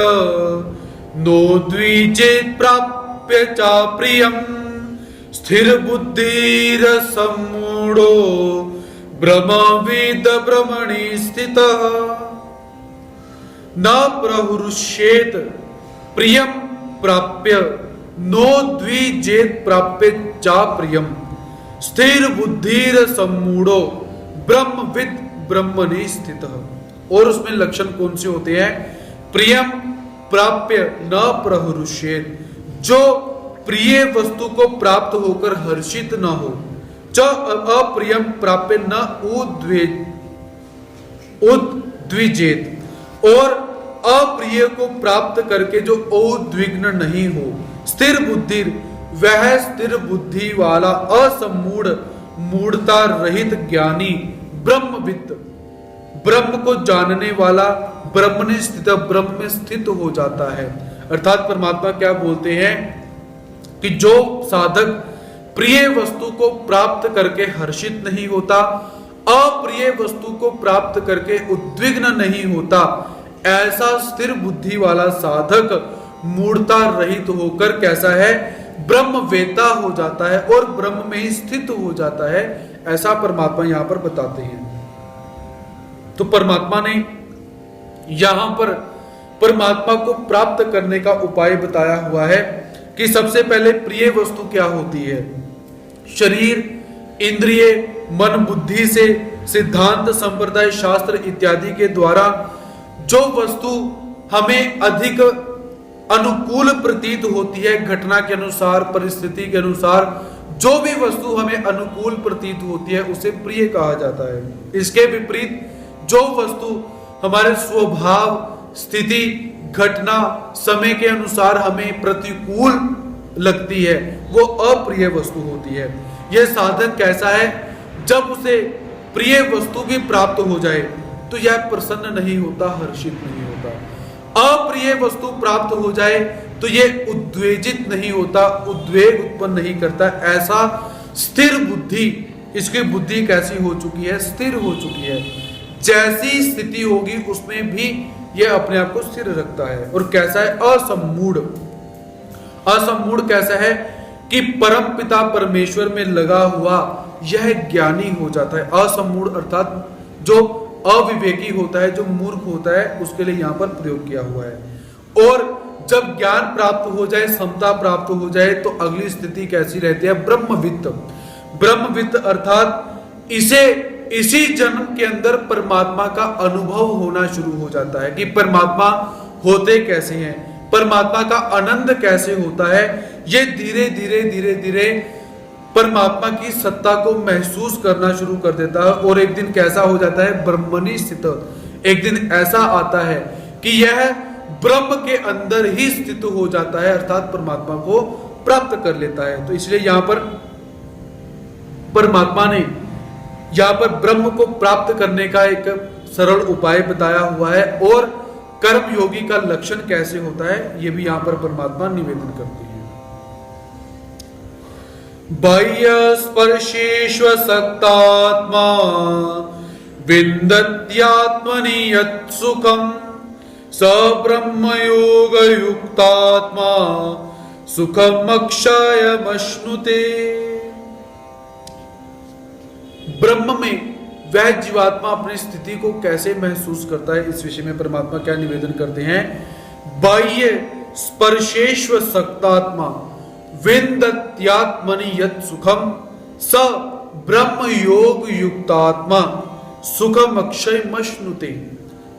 नो द्विजेत् प्राप्य च प्रियं स्थिर बुद्धिर सम्मूढो ब्रह्मविद ब्रह्मणि स्थितः। न प्रहृष्येत् प्रियं प्राप्य नो द्विजेत् प्राप्य च प्रियं स्थिर बुद्धिर सम्मूढो ब्रह्मविद ब्रह्मणि स्थितः। और उसमें लक्षण कौन से होते हैं? प्रियम प्राप्य न प्रहरुष्येत, जो प्रिय वस्तु को प्राप्त होकर हर्षित न हो, च अप्रियम प्राप्य न उद्विजेत, और अप्रिय को प्राप्त करके जो उद्विग्न नहीं हो। स्थिर बुद्धि, वह स्थिर बुद्धि वाला असमूढ़ मूढ़ता रहित ज्ञानी ब्रह्मविद, ब्रह्म को जानने वाला ब्रह्म में स्थित हो जाता है। अर्थात परमात्मा क्या बोलते हैं कि जो साधक प्रिय वस्तु को प्राप्त करके हर्षित नहीं होता, अप्रिय वस्तु को प्राप्त करके उद्विग्न नहीं होता, ऐसा स्थिर बुद्धि वाला साधक मूढ़ता रहित होकर कैसा है, ब्रह्मवेता हो जाता है और ब्रह्म में ही स्थित हो जाता है। ऐसा परमात्मा यहां पर बताते हैं। तो परमात्मा ने यहां पर परमात्मा को प्राप्त करने का उपाय बताया हुआ है कि सबसे पहले प्रिय वस्तु क्या होती है। शरीर, इंद्रिय, मन, बुद्धि से सिद्धांत, संप्रदाय, शास्त्र इत्यादि के द्वारा जो वस्तु हमें अधिक अनुकूल प्रतीत होती है, घटना के अनुसार, परिस्थिति के अनुसार जो भी वस्तु हमें अनुकूल प्रतीत होती है उसे प्रिय कहा जाता है। इसके विपरीत जो वस्तु हमारे स्वभाव, स्थिति, घटना, समय के अनुसार हमें प्रतिकूल लगती है वो अप्रिय वस्तु होती है। यह साधक कैसा है, जब उसे प्रिय वस्तु भी प्राप्त हो जाए तो यह प्रसन्न नहीं होता, हर्षित नहीं होता। अप्रिय वस्तु प्राप्त हो जाए तो यह उद्वेजित नहीं होता, उद्वेग उत्पन्न नहीं करता। ऐसा स्थिर बुद्धि, इसकी बुद्धि कैसी हो चुकी है, स्थिर हो चुकी है। जैसी स्थिति होगी उसमें भी यह अपने आप को स्थिर रखता है। और कैसा है, असमूढ़। असमूढ़ कैसा है कि परम पिता परमेश्वर में लगा हुआ यह ज्ञानी हो जाता है। असमूढ़ अर्थात जो अविवेकी होता है, जो मूर्ख होता है, उसके लिए यहां पर प्रयोग किया हुआ है। और जब ज्ञान प्राप्त हो जाए, समता प्राप्त हो जाए तो अगली स्थिति कैसी रहती है, ब्रह्मविद। ब्रह्मविद अर्थात इसी जन्म के अंदर परमात्मा का अनुभव होना शुरू हो जाता है कि परमात्मा होते कैसे हैं, परमात्मा का आनंद कैसे होता है। ये धीरे धीरे धीरे धीरे परमात्मा की सत्ता को महसूस करना शुरू कर देता है। और एक दिन कैसा हो जाता है, ब्रह्मनि स्थित। एक दिन ऐसा आता है कि यह ब्रह्म के अंदर ही स्थित हो जाता है, अर्थात परमात्मा को प्राप्त कर लेता है। तो इसलिए यहां पर परमात्मा ने यहां पर ब्रह्म को प्राप्त करने का एक सरल उपाय बताया हुआ है। और कर्म योगी का लक्षण कैसे होता है यह भी यहां पर परमात्मा निवेदन करती है। बाह्य स्पर्शेष्व सक्तात्मा विन्दत्यात्मनि यत् सुखम् स ब्रह्म योग युक्तात्मा सुखमक्षयमश्नुते। ब्रह्म में वह जीवात्मा अपनी स्थिति को कैसे महसूस करता है, इस विषय में परमात्मा क्या निवेदन करते हैं। बाह्य स्पर्शेष्व सक्तात्मा विन्दत्यात्मनि यत् सुखम स ब्रह्म योग युक्तात्मा सुखम अक्षयमश्नुते।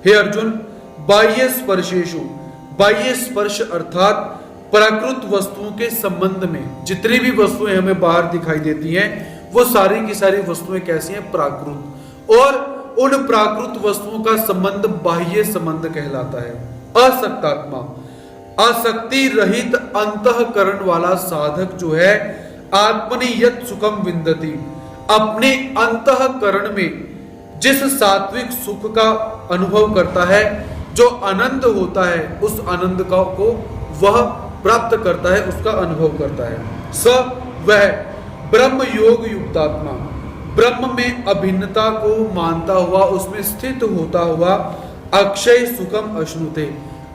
हे अर्जुन, बाह्य स्पर्शेषु, बाह्य स्पर्श अर्थात प्राकृत वस्तुओं के संबंध में जितनी भी वस्तुएं हमें बाहर दिखाई देती हैं वो सारी की सारी वस्तुएं कैसी हैं, प्राकृत। और उन प्राकृत वस्तुओं का संबंध बाह्य संबंध कहलाता है। असक्तात्मा, आसक्ति रहित अंतःकरण वाला साधक जो है, आत्मनि यत् सुखम विन्दति, अपने अंतःकरण में जिस सात्विक सुख का अनुभव करता है, जो आनंद होता है, उस आनंद का को वह प्राप्त करता है, उसका अनुभव करता है। स वह ब्रह्म योग युक्तात्मा, ब्रह्म में अभिन्नता को मानता हुआ, उसमें स्थित होता हुआ अक्षय सुखम अश्नुते,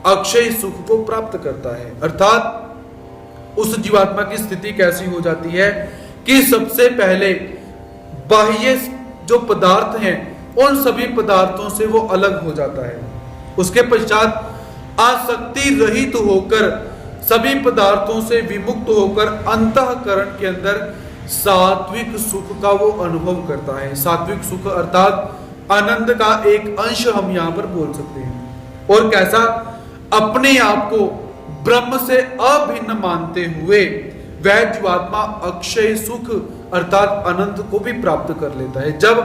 अक्षय सुख को प्राप्त करता है। अर्थात उस जीवात्मा की स्थिति कैसी हो जाती है कि सबसे पहले बाह्य जो पदार्थ हैं उन सभी पदार्थों से वो अलग हो जाता है। उसके पश्चात आसक्ति रहित होकर, सभी पदार्थों से विमुक्त होकर अंतःकरण के अंदर सात्विक सुख का वो अनुभव करता है। सात्विक सुख अर्थात आनंद का एक अंश हम यहां पर बोल सकते हैं। और कैसा, अपने आप को ब्रह्म से अभिन्न मानते हुए वह जीवात्मा अक्षय सुख अर्थात अनंत को भी प्राप्त कर लेता है। जब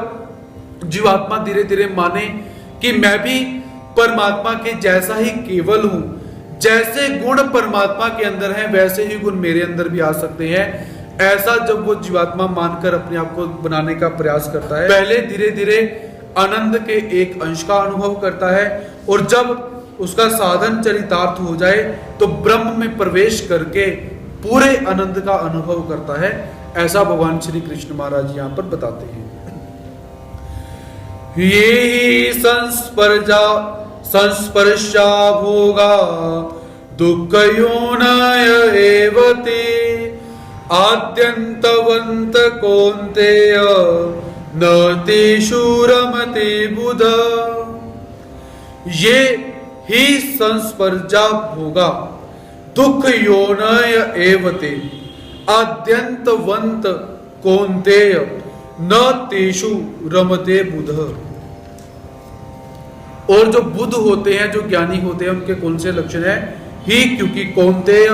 जीवात्मा धीरे धीरे माने कि मैं भी परमात्मा के जैसा ही केवल हूं, जैसे गुण परमात्मा के अंदर हैं वैसे ही गुण मेरे अंदर भी आ सकते हैं, ऐसा जब वो जीवात्मा मानकर अपने आप को बनाने का प्रयास करता है, पहले धीरे धीरे आनंद के एक अंश का अनुभव करता है, और जब उसका साधन चरितार्थ हो जाए तो ब्रह्म में प्रवेश करके पूरे आनंद का अनुभव करता है। ऐसा भगवान श्री कृष्ण महाराज यहां पर बताते हैं। ये ही संस्पर्शा भोगा दुःखयोनय एव ते आद्यन्तवन्त कौन्तेय न तेषु रमते बुध। ये ही संस्पर्शा भोगा दुख योनय एवते आद्यन्तवन्त कौन्तेय न तेषु रमते बुध। और जो बुद्ध होते हैं, जो ज्ञानी होते हैं, उनके कौन से लक्षण है? ही, क्योंकि कौन्तेय,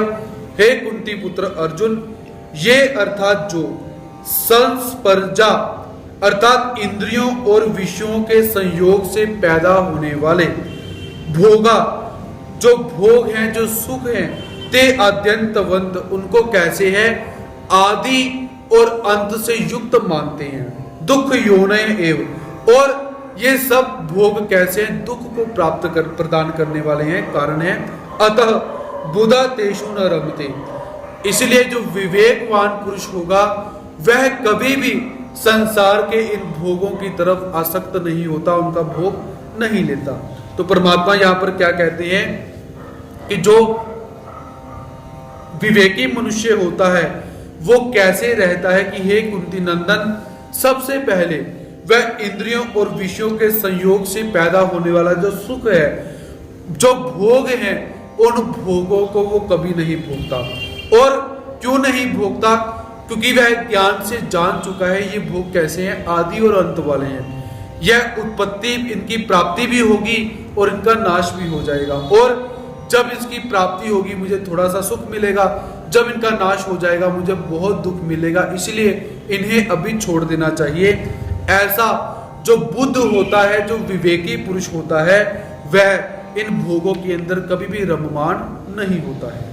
हे कुंती पुत्र अर्जुन, ये अर्थात जो संस्पर्शा अर्थात इंद्रियों और विषयों के संयोग से पैदा होने वाले भोगा, जो भोग हैं, जो सुख हैं, ते आद्यंतवंत, उनको कैसे है? आदि और अंत से युक्त मानते हैं। दुख योनय एव, और ये सब भोग कैसे हैं? दुख को प्राप्त कर प्रदान करने वाले हैं, कारण है। अतः बुधा तेषु न रमते, इसलिए जो विवेकवान पुरुष होगा वह कभी भी संसार के इन भोगों की तरफ आसक्त नहीं होता, उनका भोग नहीं लेता। तो परमात्मा यहां पर क्या कहते हैं कि जो विवेकी मनुष्य होता है वो कैसे रहता है कि हे कुंती नंदन, सबसे पहले वह इंद्रियों और विषयों के संयोग से पैदा होने वाला जो सुख है, जो भोग हैं, उन भोगों को वो कभी नहीं भोगता। और क्यों नहीं भोगता? क्योंकि वह ज्ञान से जान चुका है ये भोग कैसे हैं, आदि और अंत वाले हैं। यह उत्पत्ति, इनकी प्राप्ति भी होगी और इनका नाश भी हो जाएगा। और जब इसकी प्राप्ति होगी मुझे थोड़ा सा सुख मिलेगा, जब इनका नाश हो जाएगा मुझे बहुत दुख मिलेगा, इसलिए इन्हें अभी छोड़ देना चाहिए। ऐसा जो बुद्ध होता है, जो विवेकी पुरुष होता है, वह इन भोगों के अंदर कभी भी रममान नहीं होता है।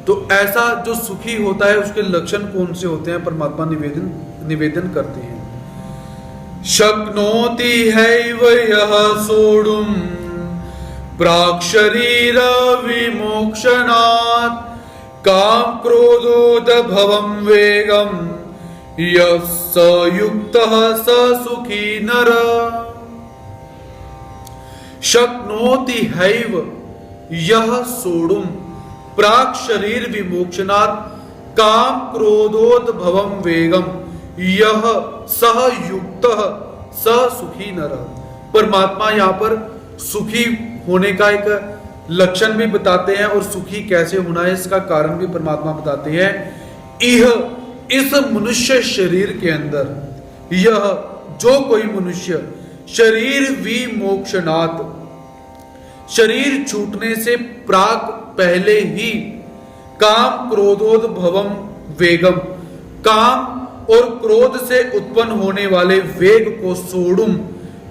तो ऐसा जो सुखी होता है उसके लक्षण कौन से होते हैं? परमात्मा निवेदन करते हैं। शक्नोति हैव यः सोढुम् प्राक् शरीर विमोक्षणात् काम क्रोधोद्भवं वेगं यः स युक्तः स सुखी नर। शक्नोति हैव यः सोढुम् प्राक् शरीर विमोक्षणात् काम क्रोधोद्भवं वेगम यह सह युक्तः स सुखी नर। परमात्मा यहाँ पर सुखी होने का एक लक्षण भी बताते हैं और सुखी कैसे होना है इसका कारण भी परमात्मा बताते हैं। यह इस मनुष्य शरीर के अंदर यह जो कोई मनुष्य शरीर विमोक्षणात्, शरीर छूटने से प्राक पहले ही काम क्रोधोद्भवम वेगम, काम और क्रोध से उत्पन्न होने वाले वेग को सोडुम,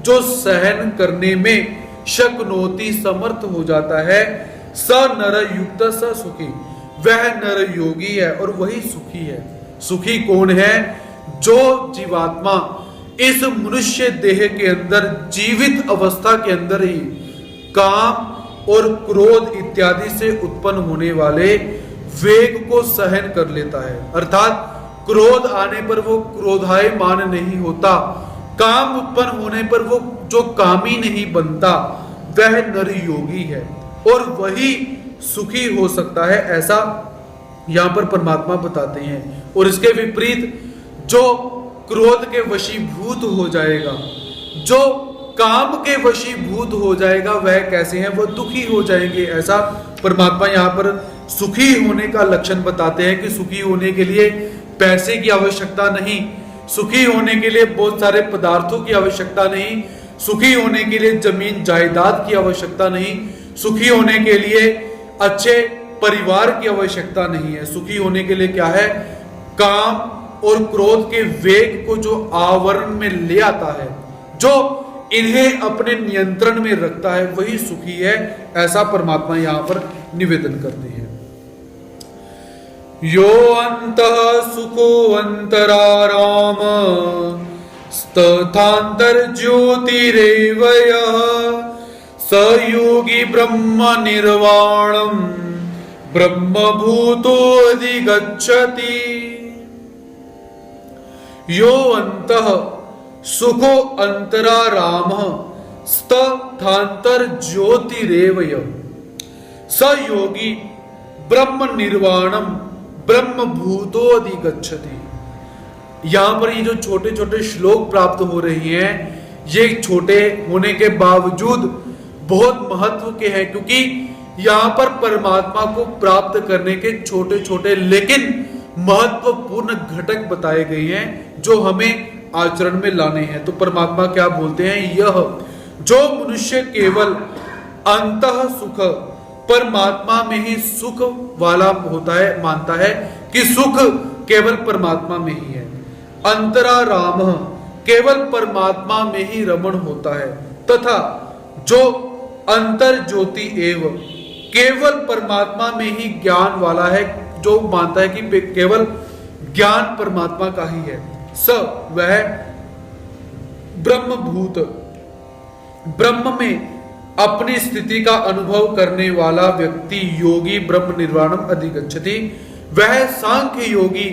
जो सहन करने में शक्नोति समर्थ हो जाता है, स नर युक्त स सुखी, वह नर योगी है और वही सुखी है। सुखी कौन है? जो जीवात्मा इस मनुष्य देह के अंदर जीवित अवस्था के अंदर ही काम और क्रोध इत्यादि से उत्पन्न होने वाले वेग को सहन कर लेता है, अर्थात क्रोध आने पर वो क्रोधायमान नहीं होता, काम उत्पन्न होने पर वो जो कामी नहीं बनता, वह नर योगी है और वही सुखी हो सकता है, ऐसा यहां पर परमात्मा बताते हैं। और इसके विपरीत जो क्रोध के वशीभूत हो जाएगा, जो काम के वशीभूत हो जाएगा, वह कैसे हैं? वह दुखी हो जाएंगे। ऐसा परमात्मा यहाँ पर सुखी होने का लक्षण बताते हैं कि सुखी होने के लिए पैसे की आवश्यकता नहीं, सुखी होने के लिए बहुत सारे पदार्थों की आवश्यकता नहीं, सुखी होने के लिए जमीन जायदाद की आवश्यकता नहीं, सुखी होने के लिए अच्छे परिवार की आवश्यकता नहीं है। सुखी होने के लिए क्या है? काम और क्रोध के वेग को जो आवरण में ले आता है, जो इन्हें अपने नियंत्रण में रखता है, वही सुखी है। ऐसा परमात्मा यहां पर निवेदन करते हैं। यो अंतः सुखो अंतराराम तथांतर ज्योतिरेव यः स योगी ब्रह्म निर्वाणम ब्रह्म भूतो अधिगच्छति। यो अंतः सुखो अंतराराम तथांतर ज्योतिरेव यः स योगी ब्रह्म निर्वाणम ब्रह्म भूतो अधिगच्छति। यहां पर ये जो छोटे छोटे श्लोक प्राप्त हो रही हैं, ये छोटे होने के बावजूद बहुत महत्व के हैं, क्योंकि यहां पर परमात्मा को प्राप्त करने के छोटे छोटे लेकिन महत्वपूर्ण घटक बताए गए हैं जो हमें आचरण में लाने हैं। तो परमात्मा क्या बोलते हैं? यह जो मनुष्य केवल अंतः सुख, परमात्मा में ही सुख वाला होता है, मानता है कि सुख केवल परमात्मा में ही है। अंतराराम, केवल परमात्मा में ही रमण होता है। तथा जो अंतर ज्योति एव, केवल परमात्मा में ही ज्ञान वाला है, जो मानता है कि केवल ज्ञान परमात्मा का ही है। स वह ब्रह्मभूत, ब्रह्म में अपनी स्थिति का अनुभव करने वाला व्यक्ति योगी ब्रह्म निर्वाणम अधिगच्छति। वह सांख्य योगी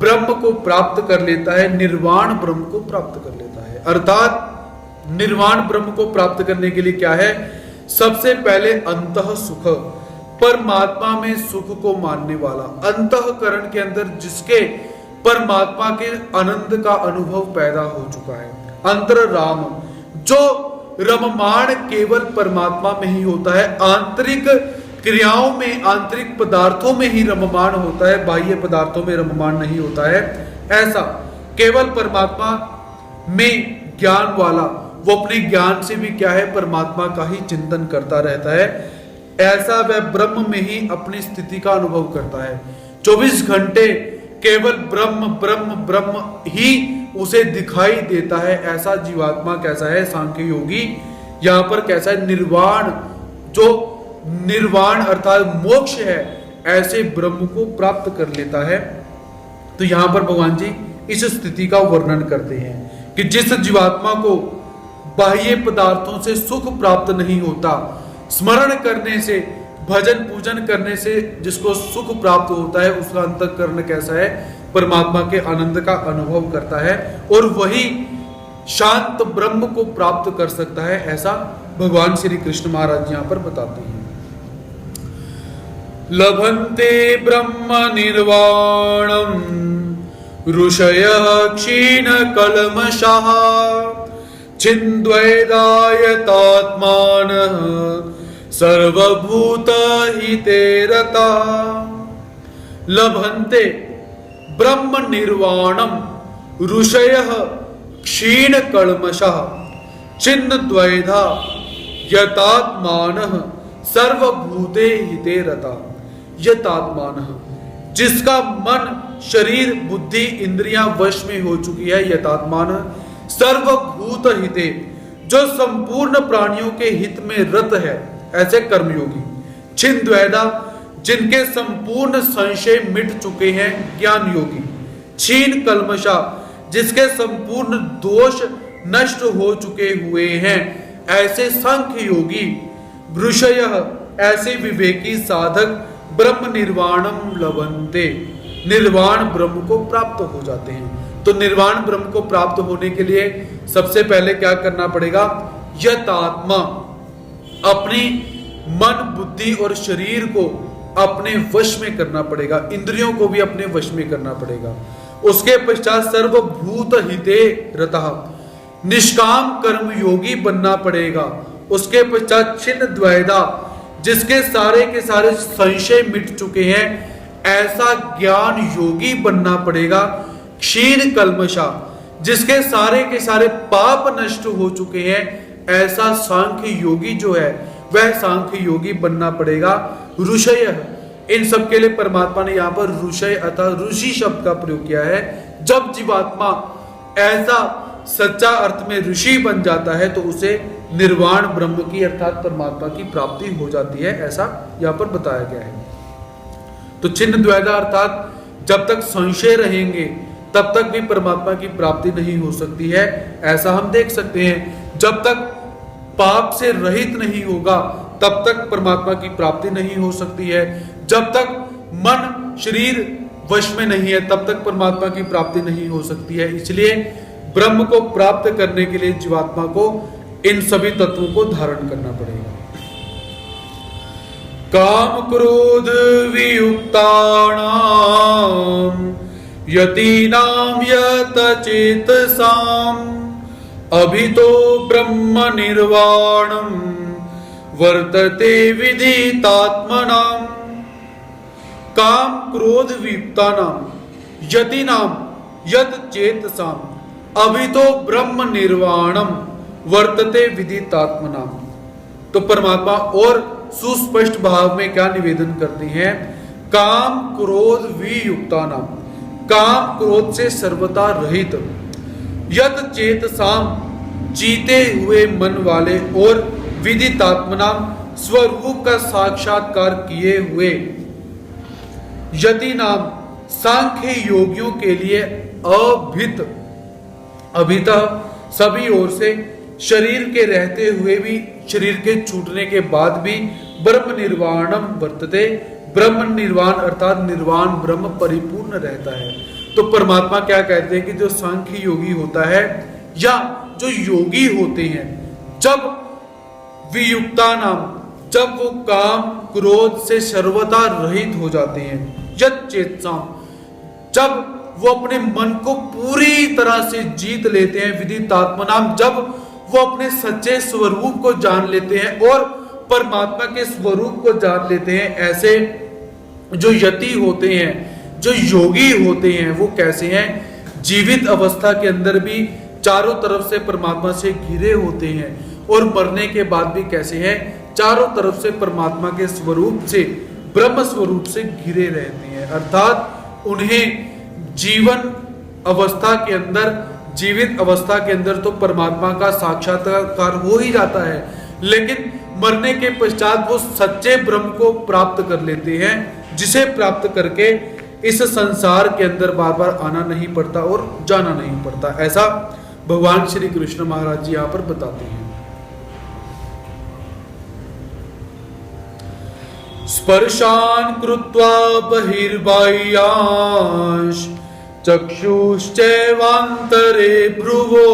ब्रह्म को प्राप्त कर लेता है, निर्वाण ब्रह्म को प्राप्त कर लेता है। अर्थात निर्वाण ब्रह्म को प्राप्त करने के लिए क्या है? सबसे पहले अंतः सुख, परमात्मा में सुख को मानने वाला, अंतःकरण के अंदर जिसके परमात्मा के आनंद का अनुभव पैदा हो चुका है। अंतराराम, जो रममाण केवल परमात्मा में ही होता है, आंतरिक क्रियाओं में, आंतरिक पदार्थों में ही रममाण होता है, बाह्य पदार्थों में रममाण नहीं होता है। ऐसा केवल परमात्मा में ज्ञान वाला, वो अपने ज्ञान से भी क्या है? परमात्मा का ही चिंतन करता रहता है। ऐसा वह ब्रह्म में ही अपनी स्थिति का अनुभव करता है। 24 घंटे केवल ब्रह्म ब्रह्म ब्रह्म ही उसे दिखाई देता है। ऐसा जीवात्मा कैसा है? सांख्य योगी यहां पर कैसा है? निर्वाण, जो निर्वाण अर्थात मोक्ष है, ऐसे ब्रह्म को प्राप्त कर लेता है। तो यहां पर भगवान जी इस स्थिति का वर्णन करते हैं कि जिस जीवात्मा को बाह्य पदार्थों से सुख प्राप्त नहीं होता, स्मरण करने से, भजन पूजन करने से जिसको सुख प्राप्त होता है, उसका अंतःकरण कैसा है? परमात्मा के आनंद का अनुभव करता है और वही शांत ब्रह्म को प्राप्त कर सकता है। ऐसा भगवान श्री कृष्ण महाराज यहां पर बताते हैं। लभन्ते ब्रह्म निर्वाणम ऋषयः क्षीण कल्मषः छिन्द्वैदायतात्मानः सर्वभूत हिते रता। लभन्ते ब्रह्म निर्वाणम ऋषयः क्षीण कल्मषः छिन्नद्वैधा यतात्मानः सर्वभूते हिते रता। यतात्मानः, जिसका मन, शरीर, बुद्धि, इंद्रियां वश में हो चुकी है। यतात्मानः सर्वभूत हिते, जो संपूर्ण प्राणियों के हित में रत है, ऐसे कर्मयोगी। छिन्द्वैधा, जिनके संपूर्ण संशय मिट चुके हैं, ज्ञान योगी। क्षीण कल्मषा, जिसके संपूर्ण दोष नष्ट हो चुके हुए हैं, ऐसे सांख्य योगी। ऋषयः, ऐसे विवेकी साधक ब्रह्म निर्वाणम लभन्ते, निर्वाण ब्रह्म को प्राप्त हो जाते हैं। तो निर्वाण ब्रह्म को प्राप्त होने के लिए सबसे पहले क्या करना पड़ेगा? यतात्मा, अपनी मन, बुद्धि और शरीर को अपने वश में करना पड़ेगा, इंद्रियों को भी अपने वश में करना पड़ेगा। उसके पश्चात सर्वभूत हिते रतः, निष्काम कर्म योगी बनना पड़ेगा। उसके पश्चात छिन्न द्वैधा, जिसके सारे के सारे संशय मिट चुके हैं, ऐसा ज्ञान योगी बनना पड़ेगा। क्षीण कल्मषा, जिसके सारे के सारे पाप नष्ट हो चुके हैं, ऐसा सांख्य योगी जो है वह सांख्य योगी बनना पड़ेगा। ऋषय, इन सब के लिए परमात्मा ने यहाँ पर ऋषय अथवा ऋषि शब्द का प्रयोग किया है। जब जीवात्मा ऐसा सच्चा अर्थ में ऋषि बन जाता है तो उसे निर्वाण ब्रह्म की अर्थात परमात्मा की प्राप्ति हो जाती है, ऐसा यहाँ पर बताया गया है। तो छिन्न द्वैधा अर्थात जब तक संशय रहेंगे तब तक भी परमात्मा की प्राप्ति नहीं हो सकती है, ऐसा हम देख सकते हैं। जब तक पाप से रहित नहीं होगा तब तक परमात्मा की प्राप्ति नहीं हो सकती है। जब तक मन शरीर वश में नहीं है तब तक परमात्मा की प्राप्ति नहीं हो सकती है। इसलिए ब्रह्म को प्राप्त करने के लिए जीवात्मा को इन सभी तत्वों को धारण करना पड़ेगा। काम क्रोध वियुक्तानाम यतीनाम यत चेतसाम अभितो ब्रह्म निर्वाणम वर्तते विदितात्मनाम। काम क्रोध वियुक्तानाम यतीनाम यत चेतसाम अभितो ब्रह्म निर्वाणम वर्तते विदितात्मनाम। तो परमात्मा और सुस्पष्ट भाव में क्या निवेदन करते हैं? काम क्रोध वियुक्तानाम, काम क्रोध से सर्वथा रहित, यत चेतसाम जीते हुए मन वाले, और विदितात्मनाम स्वरूप का साक्षात्कार किए हुए, यति नाम सांख्य योगियों के लिए अभित, अभिता सभी ओर से शरीर के रहते हुए भी, शरीर के छूटने के बाद भी ब्रह्म निर्वाणम वर्तते, ब्रह्म निर्वाण अर्थात निर्वाण ब्रह्म परिपूर्ण रहता है। तो परमात्मा क्या कहते हैं कि जो सांख्य योगी होता है या जो योगी होते हैं, जब वियुक्ता नाम, जब वो काम क्रोध से सर्वथा रहित हो जाते हैं, यत चेतसाम, जब वो अपने मन को पूरी तरह से जीत लेते हैं, विदितात्मनाम, जब वो अपने सच्चे स्वरूप को जान लेते हैं और परमात्मा के स्वरूप को जान लेते हैं, ऐसे जो यति होते हैं, जो योगी होते हैं, वो कैसे हैं? जीवित अवस्था के अंदर भी चारों तरफ से परमात्मा से घिरे होते हैं और मरने के बाद भी कैसे हैं? चारों तरफ से परमात्मा के स्वरूप से, ब्रह्म स्वरूप से घिरे रहते हैं। अर्थात उन्हें जीवन अवस्था के अंदर, जीवित अवस्था के अंदर तो परमात्मा का साक्षात्कार हो ही जाता है, लेकिन मरने के पश्चात वो सच्चे ब्रह्म को प्राप्त कर लेते हैं, जिसे प्राप्त करके इस संसार के अंदर बार बार आना नहीं पड़ता और जाना नहीं पड़ता। ऐसा भगवान श्री कृष्ण महाराज जी यहाँ पर बताते हैं। स्पर्शान कृत्वा बहिर्बाह्यांश चक्षुश्चैवान्तरे भ्रुवो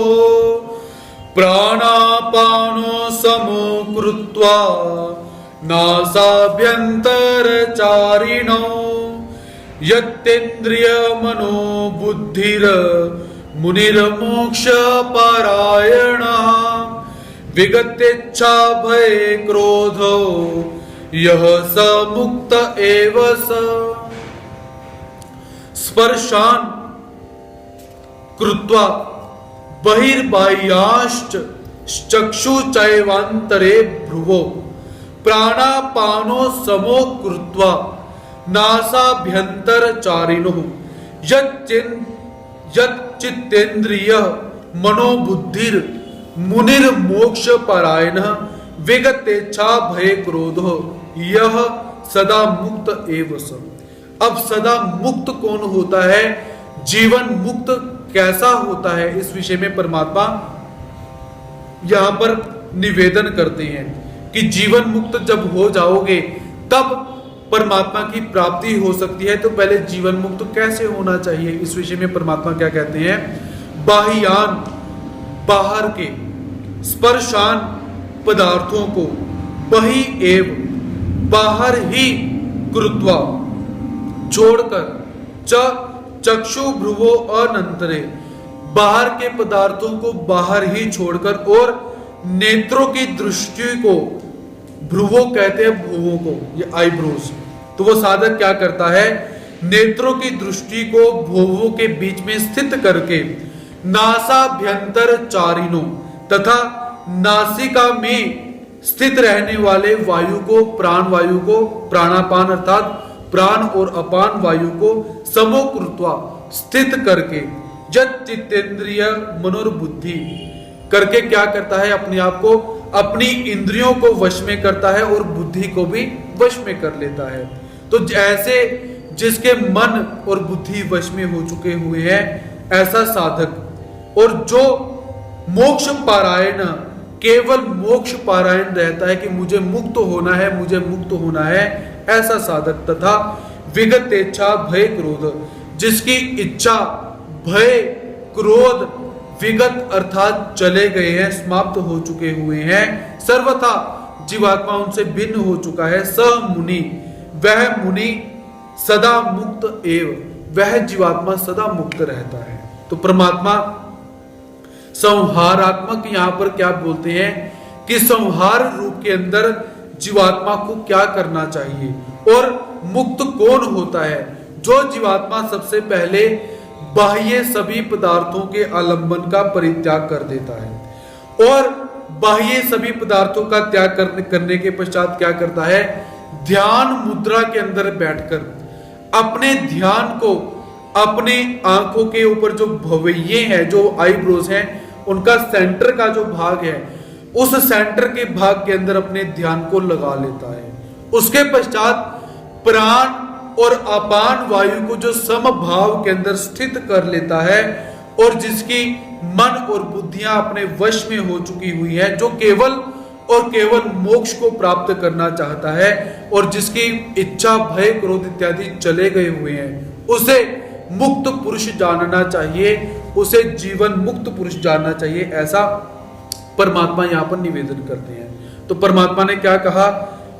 प्राणापानो समो कृत्वा नासाभ्यन्तरचारिणो यत्तेन्द्रिय मनो बुद्धिर मुनिर्मोक्ष परायणः विगतेच्छा भय क्रोधो यह स मुक्त एव स। स्पर्शान कृत्वा बहिर्बाह्याश्च चक्षुचैवान्तरे भ्रुवो प्राणापानो समो कृत्वा नासाभ्यन्तरचारिणो यच्चित्तेन्द्रिय मनोबुद्धिर मुनिर्मोक्ष परायणः विगतेच्छा भय क्रोधो यह सदा मुक्त एव स। अब सदा मुक्त कौन होता है? जीवन मुक्त कैसा होता है? इस विषय में परमात्मा यहां पर निवेदन करते हैं कि जीवन मुक्त जब हो जाओगे तब परमात्मा की प्राप्ति हो सकती है। तो पहले जीवन मुक्त कैसे होना चाहिए, इस विषय में परमात्मा क्या कहते हैं? बाह्यान, बाहर के, स्पर्शान पदार्थों को, बहि एव बाहर ही, कृत्वा छोड़कर, चक्षु भ्रुवो अनंतरे बाहर के पदार्थों को बाहर ही छोड़कर, और नेत्रों की दृष्टि को, भ्रुवो कहते हैं भ्रुवों को, ये आईब्रोज। तो वो साधक क्या करता है? नेत्रों की दृष्टि को भ्रुवों के बीच में स्थित करके नासाभ्यंतर चारिणों तथा नासिका में स्थित रहने वाले वायु को, प्राण वायु को, प्राणापान अर्थात प्राण और अपान वायु को समोकृत्वा स्थित करके जत चित्तेंद्रिय मनोबुद्धि करके क्या करता है, अपने आप को, अपनी इंद्रियों को वश में करता है और बुद्धि को भी वश में कर लेता है। तो ऐसे जिसके मन और बुद्धि वश में हो चुके हुए हैं, ऐसा साधक, और जो मोक्ष पारायण, केवल मोक्ष पारायण रहता है कि मुझे मुक्त होना है, मुझे मुक्त होना है, ऐसा साधक, तथा विगत इच्छा भय क्रोध, जिसकी इच्छा, भय, क्रोध विगत अर्थात चले गए हैं, समाप्त हो चुके हुए हैं, सर्वथा जीवात्मा उनसे भिन्न हो चुका है। स मुनि, वह मुनि सदा मुक्त एव, वह जीवात्मा सदा मुक्त रहता है। तो परमात्मा संहारात्मक यहां पर क्या बोलते हैं कि संहार रूप के अंदर जीवात्मा को क्या करना चाहिए और मुक्त कौन होता है। जो जीवात्मा सबसे पहले बाह्य सभी पदार्थों के आलंबन का परित्याग कर देता है और बाह्य सभी पदार्थों का त्याग करने के पश्चात क्या करता है, ध्यान मुद्रा के अंदर बैठकर अपने ध्यान को अपने आंखों के ऊपर जो भवैये हैं, जो आईब्रोज हैं, उनका सेंटर का जो भाग है, उस सेंटर के भाग के अंदर अपने ध्यान को लगा लेता है। उसके पश्चात प्राण और अपान वायु को जो समभाव के अंदर स्थित कर लेता है और जिसकी मन और बुद्धियां अपने वश में हो चुकी हुई है, जो केवल और केवल मोक्ष को प्राप्त करना चाहता है और जिसकी इच्छा, भय, क्रोध इत्यादि चले गए हुए हैं, उसे मुक्त पुरुष जानना चाहिए, उसे जीवन मुक्त पुरुष जानना चाहिए, ऐसा परमात्मा यहां पर निवेदन करते हैं। तो परमात्मा ने क्या कहा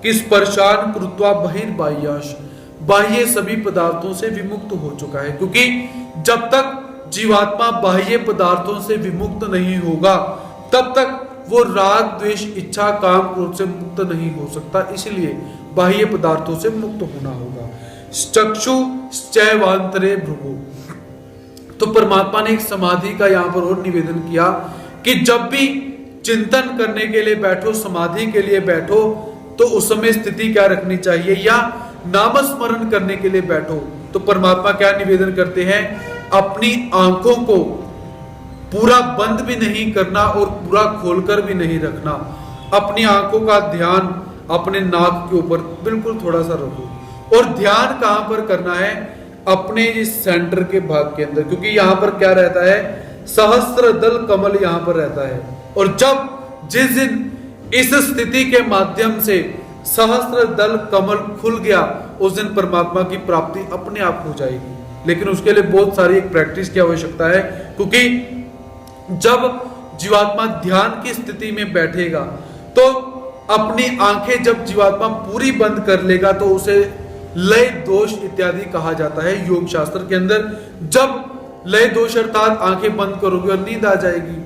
कि स्पर्शान कृत्वा बहिर्बाह्याश, बाह्य सभी पदार्थों से विमुक्त हो चुका है, क्योंकि जब तक जीवात्मा बाह्य पदार्थों से विमुक्त नहीं होगा तब तक वो राग, द्वेष, इच्छा, काम, क्रोध से मुक्त नहीं हो सकता। इसलिए बाह्य पदार्थों से मुक्त होना होगा। चक्षु चैवांतरे भ्रुवो, तो परमात्मा ने एक समाधि का यहां पर और निवेदन किया कि जब भी चिंतन करने के लिए बैठो, समाधि के लिए बैठो, तो उस समय स्थिति क्या रखनी चाहिए, या नामस्मरण करने के लिए बैठो तो परमात्मा क्या निवेदन करते हैं, अपनी आंखों को पूरा बंद भी नहीं करना और पूरा खोलकर भी नहीं रखना, अपनी आंखों का ध्यान अपने नाक के ऊपर बिल्कुल थोड़ा सा रखो। और ध्यान कहां पर करना है, अपने इस सेंटर के भाग के अंदर, क्योंकि यहां पर क्या रहता है, सहस्त्र दल कमल यहां पर रहता है। और जब जिस दिन इस स्थिति के माध्यम से सहस्त्र दल कमल खुल गया, उस दिन परमात्मा की प्राप्ति अपने आप हो जाएगी। लेकिन उसके लिए बहुत सारी एक प्रैक्टिस की आवश्यकता है, क्योंकि जब जीवात्मा ध्यान की स्थिति में बैठेगा तो अपनी आंखें जब जीवात्मा पूरी बंद कर लेगा तो उसे लय दोष इत्यादि कहा जाता है योग शास्त्र के अंदर। जब लय दोष अर्थात आंखें बंद करोगे और नींद आ जाएगी,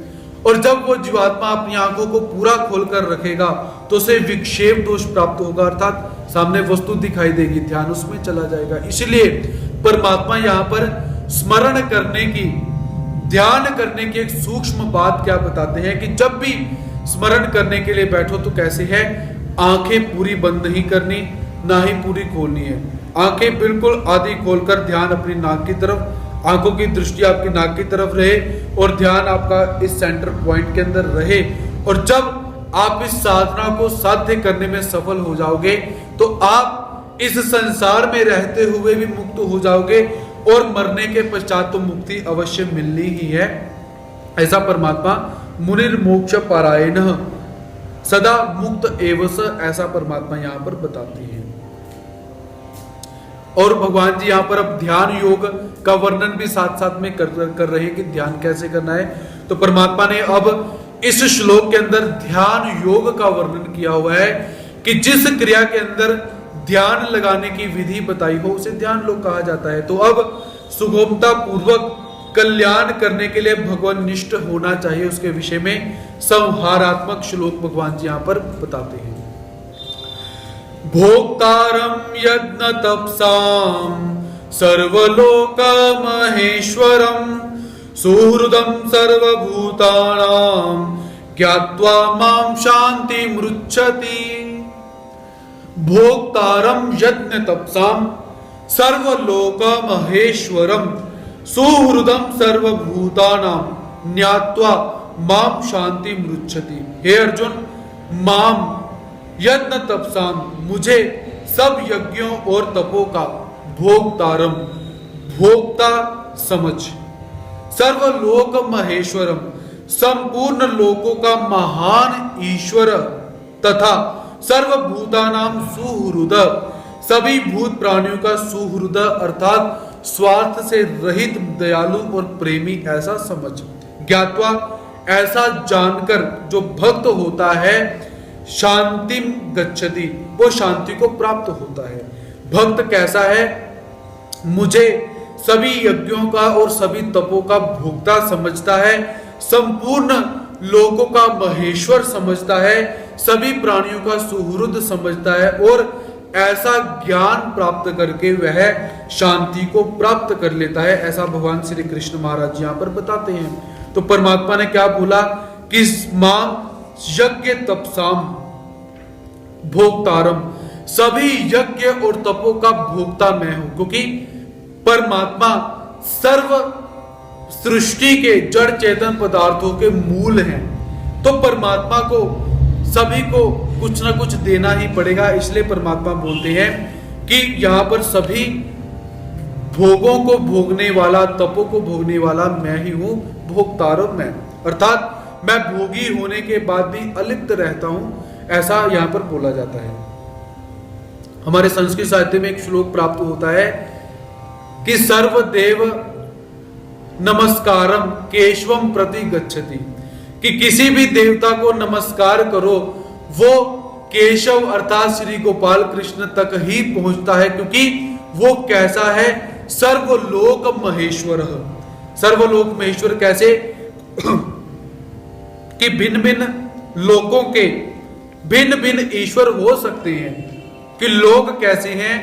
और जब वो जीवात्मा अपनी आंखों को पूरा खोलकर रखेगा तो उसे विक्षेप दोष प्राप्त होगा, अर्थात सामने वस्तु दिखाई देगी, ध्यान उसमें चला जाएगा। इसलिए परमात्मा यहाँ पर स्मरण करने की, ध्यान करने की एक सूक्ष्म बात क्या बताते हैं कि जब भी स्मरण करने के लिए बैठो तो कैसे है, आंखें पूरी बंद नहीं करनी, ना ही पूरी खोलनी है। आंखें बिल्कुल आधी खोलकर ध्यान अपनी नाक की तरफ, आंखों की दृष्टि आपकी नाक की तरफ रहे और ध्यान आपका इस सेंटर पॉइंट के अंदर रहे। और जब आप इस साधना को साध्य करने में सफल हो जाओगे तो आप इस संसार में रहते हुए भी मुक्त हो जाओगे और मरने के पश्चात तो मुक्ति अवश्य मिलनी ही है। ऐसा परमात्मा मुनिर्मोक्ष पारायण सदा मुक्त एवं, ऐसा परमात्मा यहां पर बताते हैं। और भगवान जी यहां पर अब ध्यान योग का वर्णन भी साथ साथ में कर रहे हैं कि ध्यान कैसे करना है। तो परमात्मा ने अब इस श्लोक के अंदर ध्यान योग का वर्णन किया हुआ है कि जिस क्रिया के अंदर ध्यान लगाने की विधि बताई हो उसे ध्यान योग कहा जाता है। तो अब सुगमता पूर्वक कल्याण करने के लिए भगवान निष्ठ होना चाहिए, उसके विषय में संहारात्मक श्लोक भगवान जी यहां पर बताते हैं। भोक्तारं यज्ञ तपसां सर्वलोक महेश्वरं सुहृदं सर्वभूतानां ज्ञात्वा मां शान्तिमृच्छति। भोक्तारं यज्ञ तपसां सर्वलोक महेश्वरम सुहृदं सर्वभूतानां ज्ञात्वा मां शान्तिमृच्छति। हे अर्जुन, माम यज्ञ तपसाम, मुझे सब यज्ञों और तपों का भोक्तारम, भोक्ता समझ, सर्वलोक महेश्वरम, संपूर्ण लोकों का महान ईश्वर तथा सर्वभूतानां सुहृद, सभी भूत प्राणियों का सुहृद अर्थात स्वार्थ से रहित दयालु और प्रेमी ऐसा समझ। ज्ञात्वा, ऐसा जानकर जो भक्त होता है, शांतिम गच्छति, वो शांति को प्राप्त होता है। भक्त कैसा है? मुझे सभी यज्ञों का और सभी तपों का भोक्ता समझता है, संपूर्ण लोकों का महेश्वर समझता है, सभी प्राणियों का सुहृद समझता है और ऐसा ज्ञान प्राप्त करके वह शांति को प्राप्त कर लेता है। ऐसा भगवान श्री कृष्ण महाराज यहाँ पर बताते हैं। तो परमात्मा ने क्या बोला कि मां यज्ञ तपसाम भोक्तारम, सभी यज्ञ और तपों का भोक्ता मैं हूं, क्योंकि परमात्मा सर्व सृष्टि के जड़ चेतन पदार्थों के मूल हैं। तो परमात्मा को सभी को कुछ ना कुछ देना ही पड़ेगा, इसलिए परमात्मा बोलते हैं कि यहां पर सभी भोगों को भोगने वाला, तपों को भोगने वाला मैं ही हूं, भोक्तारम मैं, अर्थात मैं भोगी होने के बाद भी अलिप्त रहता हूं, ऐसा यहां पर बोला जाता है। हमारे संस्कृत साहित्य में एक श्लोक प्राप्त होता है कि सर्वदेव नमस्कारम केशवम प्रति गच्छति, कि किसी भी देवता को नमस्कार करो वो केशव अर्थात श्री गोपाल कृष्ण तक ही पहुंचता है, क्योंकि वो कैसा है? सर्वलोक महेश्वर। सर्वलोक महेश्वर कैसे? कि भिन्न भिन्न लोकों के भिन्न भिन्न ईश्वर हो सकते हैं, कि लोग कैसे हैं,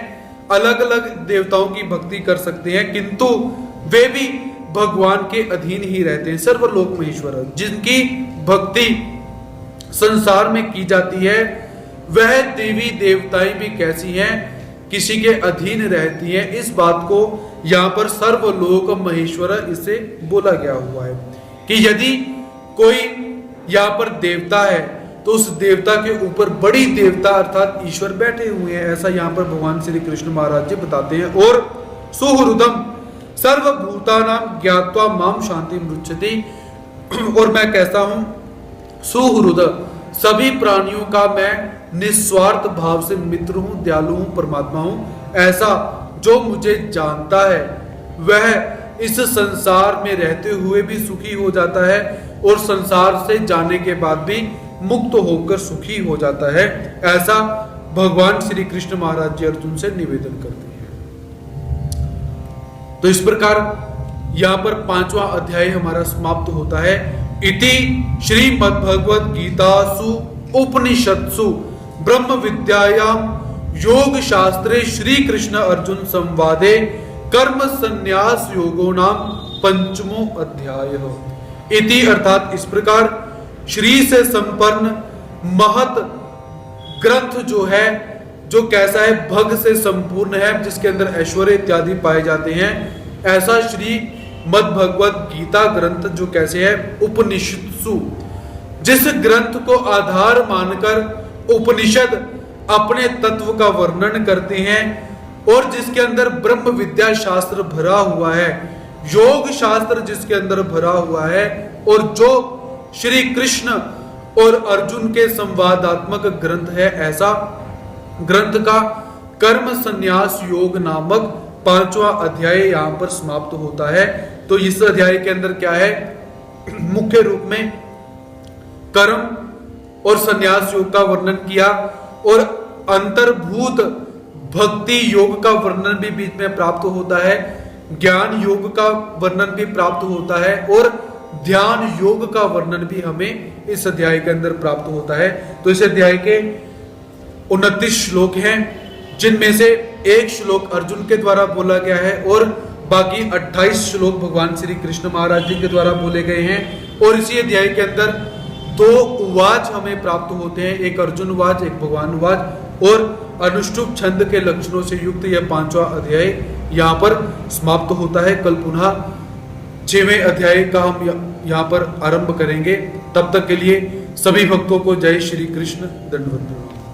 अलग अलग देवताओं की भक्ति कर सकते हैं, किंतु वे भी भगवान के अधीन ही रहते हैं। सर्वलोक महेश्वर, जिनकी भक्ति संसार में की जाती है, वह देवी देवताएं भी कैसी हैं? किसी के अधीन रहती हैं। इस बात को यहाँ पर सर्वलोक महेश्वर इसे बोला गया हुआ है कि यदि कोई यहाँ पर देवता है तो उस देवता के ऊपर बड़ी देवता अर्थात ईश्वर बैठे हुए हैं, ऐसा यहाँ पर भगवान श्री कृष्ण महाराज जी बताते हैं। और सुहृदम सर्वभूतानां ज्ञात्वा माम शांति मृच्छति, और मैं कहता हूं सुहृद, सभी प्राणियों का मैं निस्वार्थ भाव से मित्र हूं, दयालु हूं, परमात्मा हूं, ऐसा जो मुझे जानता है वह इस संसार में रहते हुए भी सुखी हो जाता है और संसार से जाने के बाद भी मुक्त होकर सुखी हो जाता है। ऐसा भगवान श्री कृष्ण महाराज जी अर्जुन से निवेदन करते हैं। तो इस प्रकार यहां पर 5वां अध्याय हमारा समाप्त होता है। इति श्रीमद्भगवद गीतासु उपनिषत्सु ब्रह्म विद्यायाम योग शास्त्रे श्री कृष्ण अर्जुन संवादे कर्म संन्यास योगो नाम 5वां अध्याय। इति अर्थात इस प्रकार श्री से संपन्न महत ग्रंथ जो है, जो कैसा है? भग से संपूर्ण है, जिसके अंदर ऐश्वर्य इत्यादि पाए जाते हैं, ऐसा श्री मद भगवत गीता ग्रंथ जो कैसे है? उपनिषत्सु, जिस ग्रंथ को आधार मानकर उपनिषद अपने तत्व का वर्णन करते हैं और जिसके अंदर ब्रह्म विद्या शास्त्र भरा हुआ है, योग शास्त्र जिसके अंदर भरा हुआ है, और जो श्री कृष्ण और अर्जुन के संवादात्मक ग्रंथ है, ऐसा ग्रंथ का कर्म संन्यास योग नामक 5वां अध्याय यहां पर समाप्त होता है। तो इस अध्याय के अंदर क्या है? मुख्य रूप में कर्म और संन्यास योग का वर्णन किया और अंतर्भूत भक्ति योग का वर्णन भी बीच में प्राप्त होता है, ज्ञान योग का वर्णन भी प्राप्त होता है और ध्यान योग का वर्णन भी हमें इस अध्याय के अंदर प्राप्त होता है। तो इस अध्याय के 29 श्लोक हैं, जिनमें से एक श्लोक अर्जुन के द्वारा बोला गया है और बाकी 28 श्लोक भगवान श्री कृष्ण महाराज जी के द्वारा बोले गए हैं। और इसी अध्याय के अंदर 2 उवाच हमें प्राप्त होते हैं, एक अर्जुन उवाच, एक भगवान उवाच। और अनुष्टुप छंद के लक्षणों से युक्त यह 5वां अध्याय यहाँ पर समाप्त होता है। कल पुनः 6वें अध्याय का हम यहाँ पर आरंभ करेंगे। तब तक के लिए सभी भक्तों को जय श्री कृष्ण, दंडवत प्रणाम।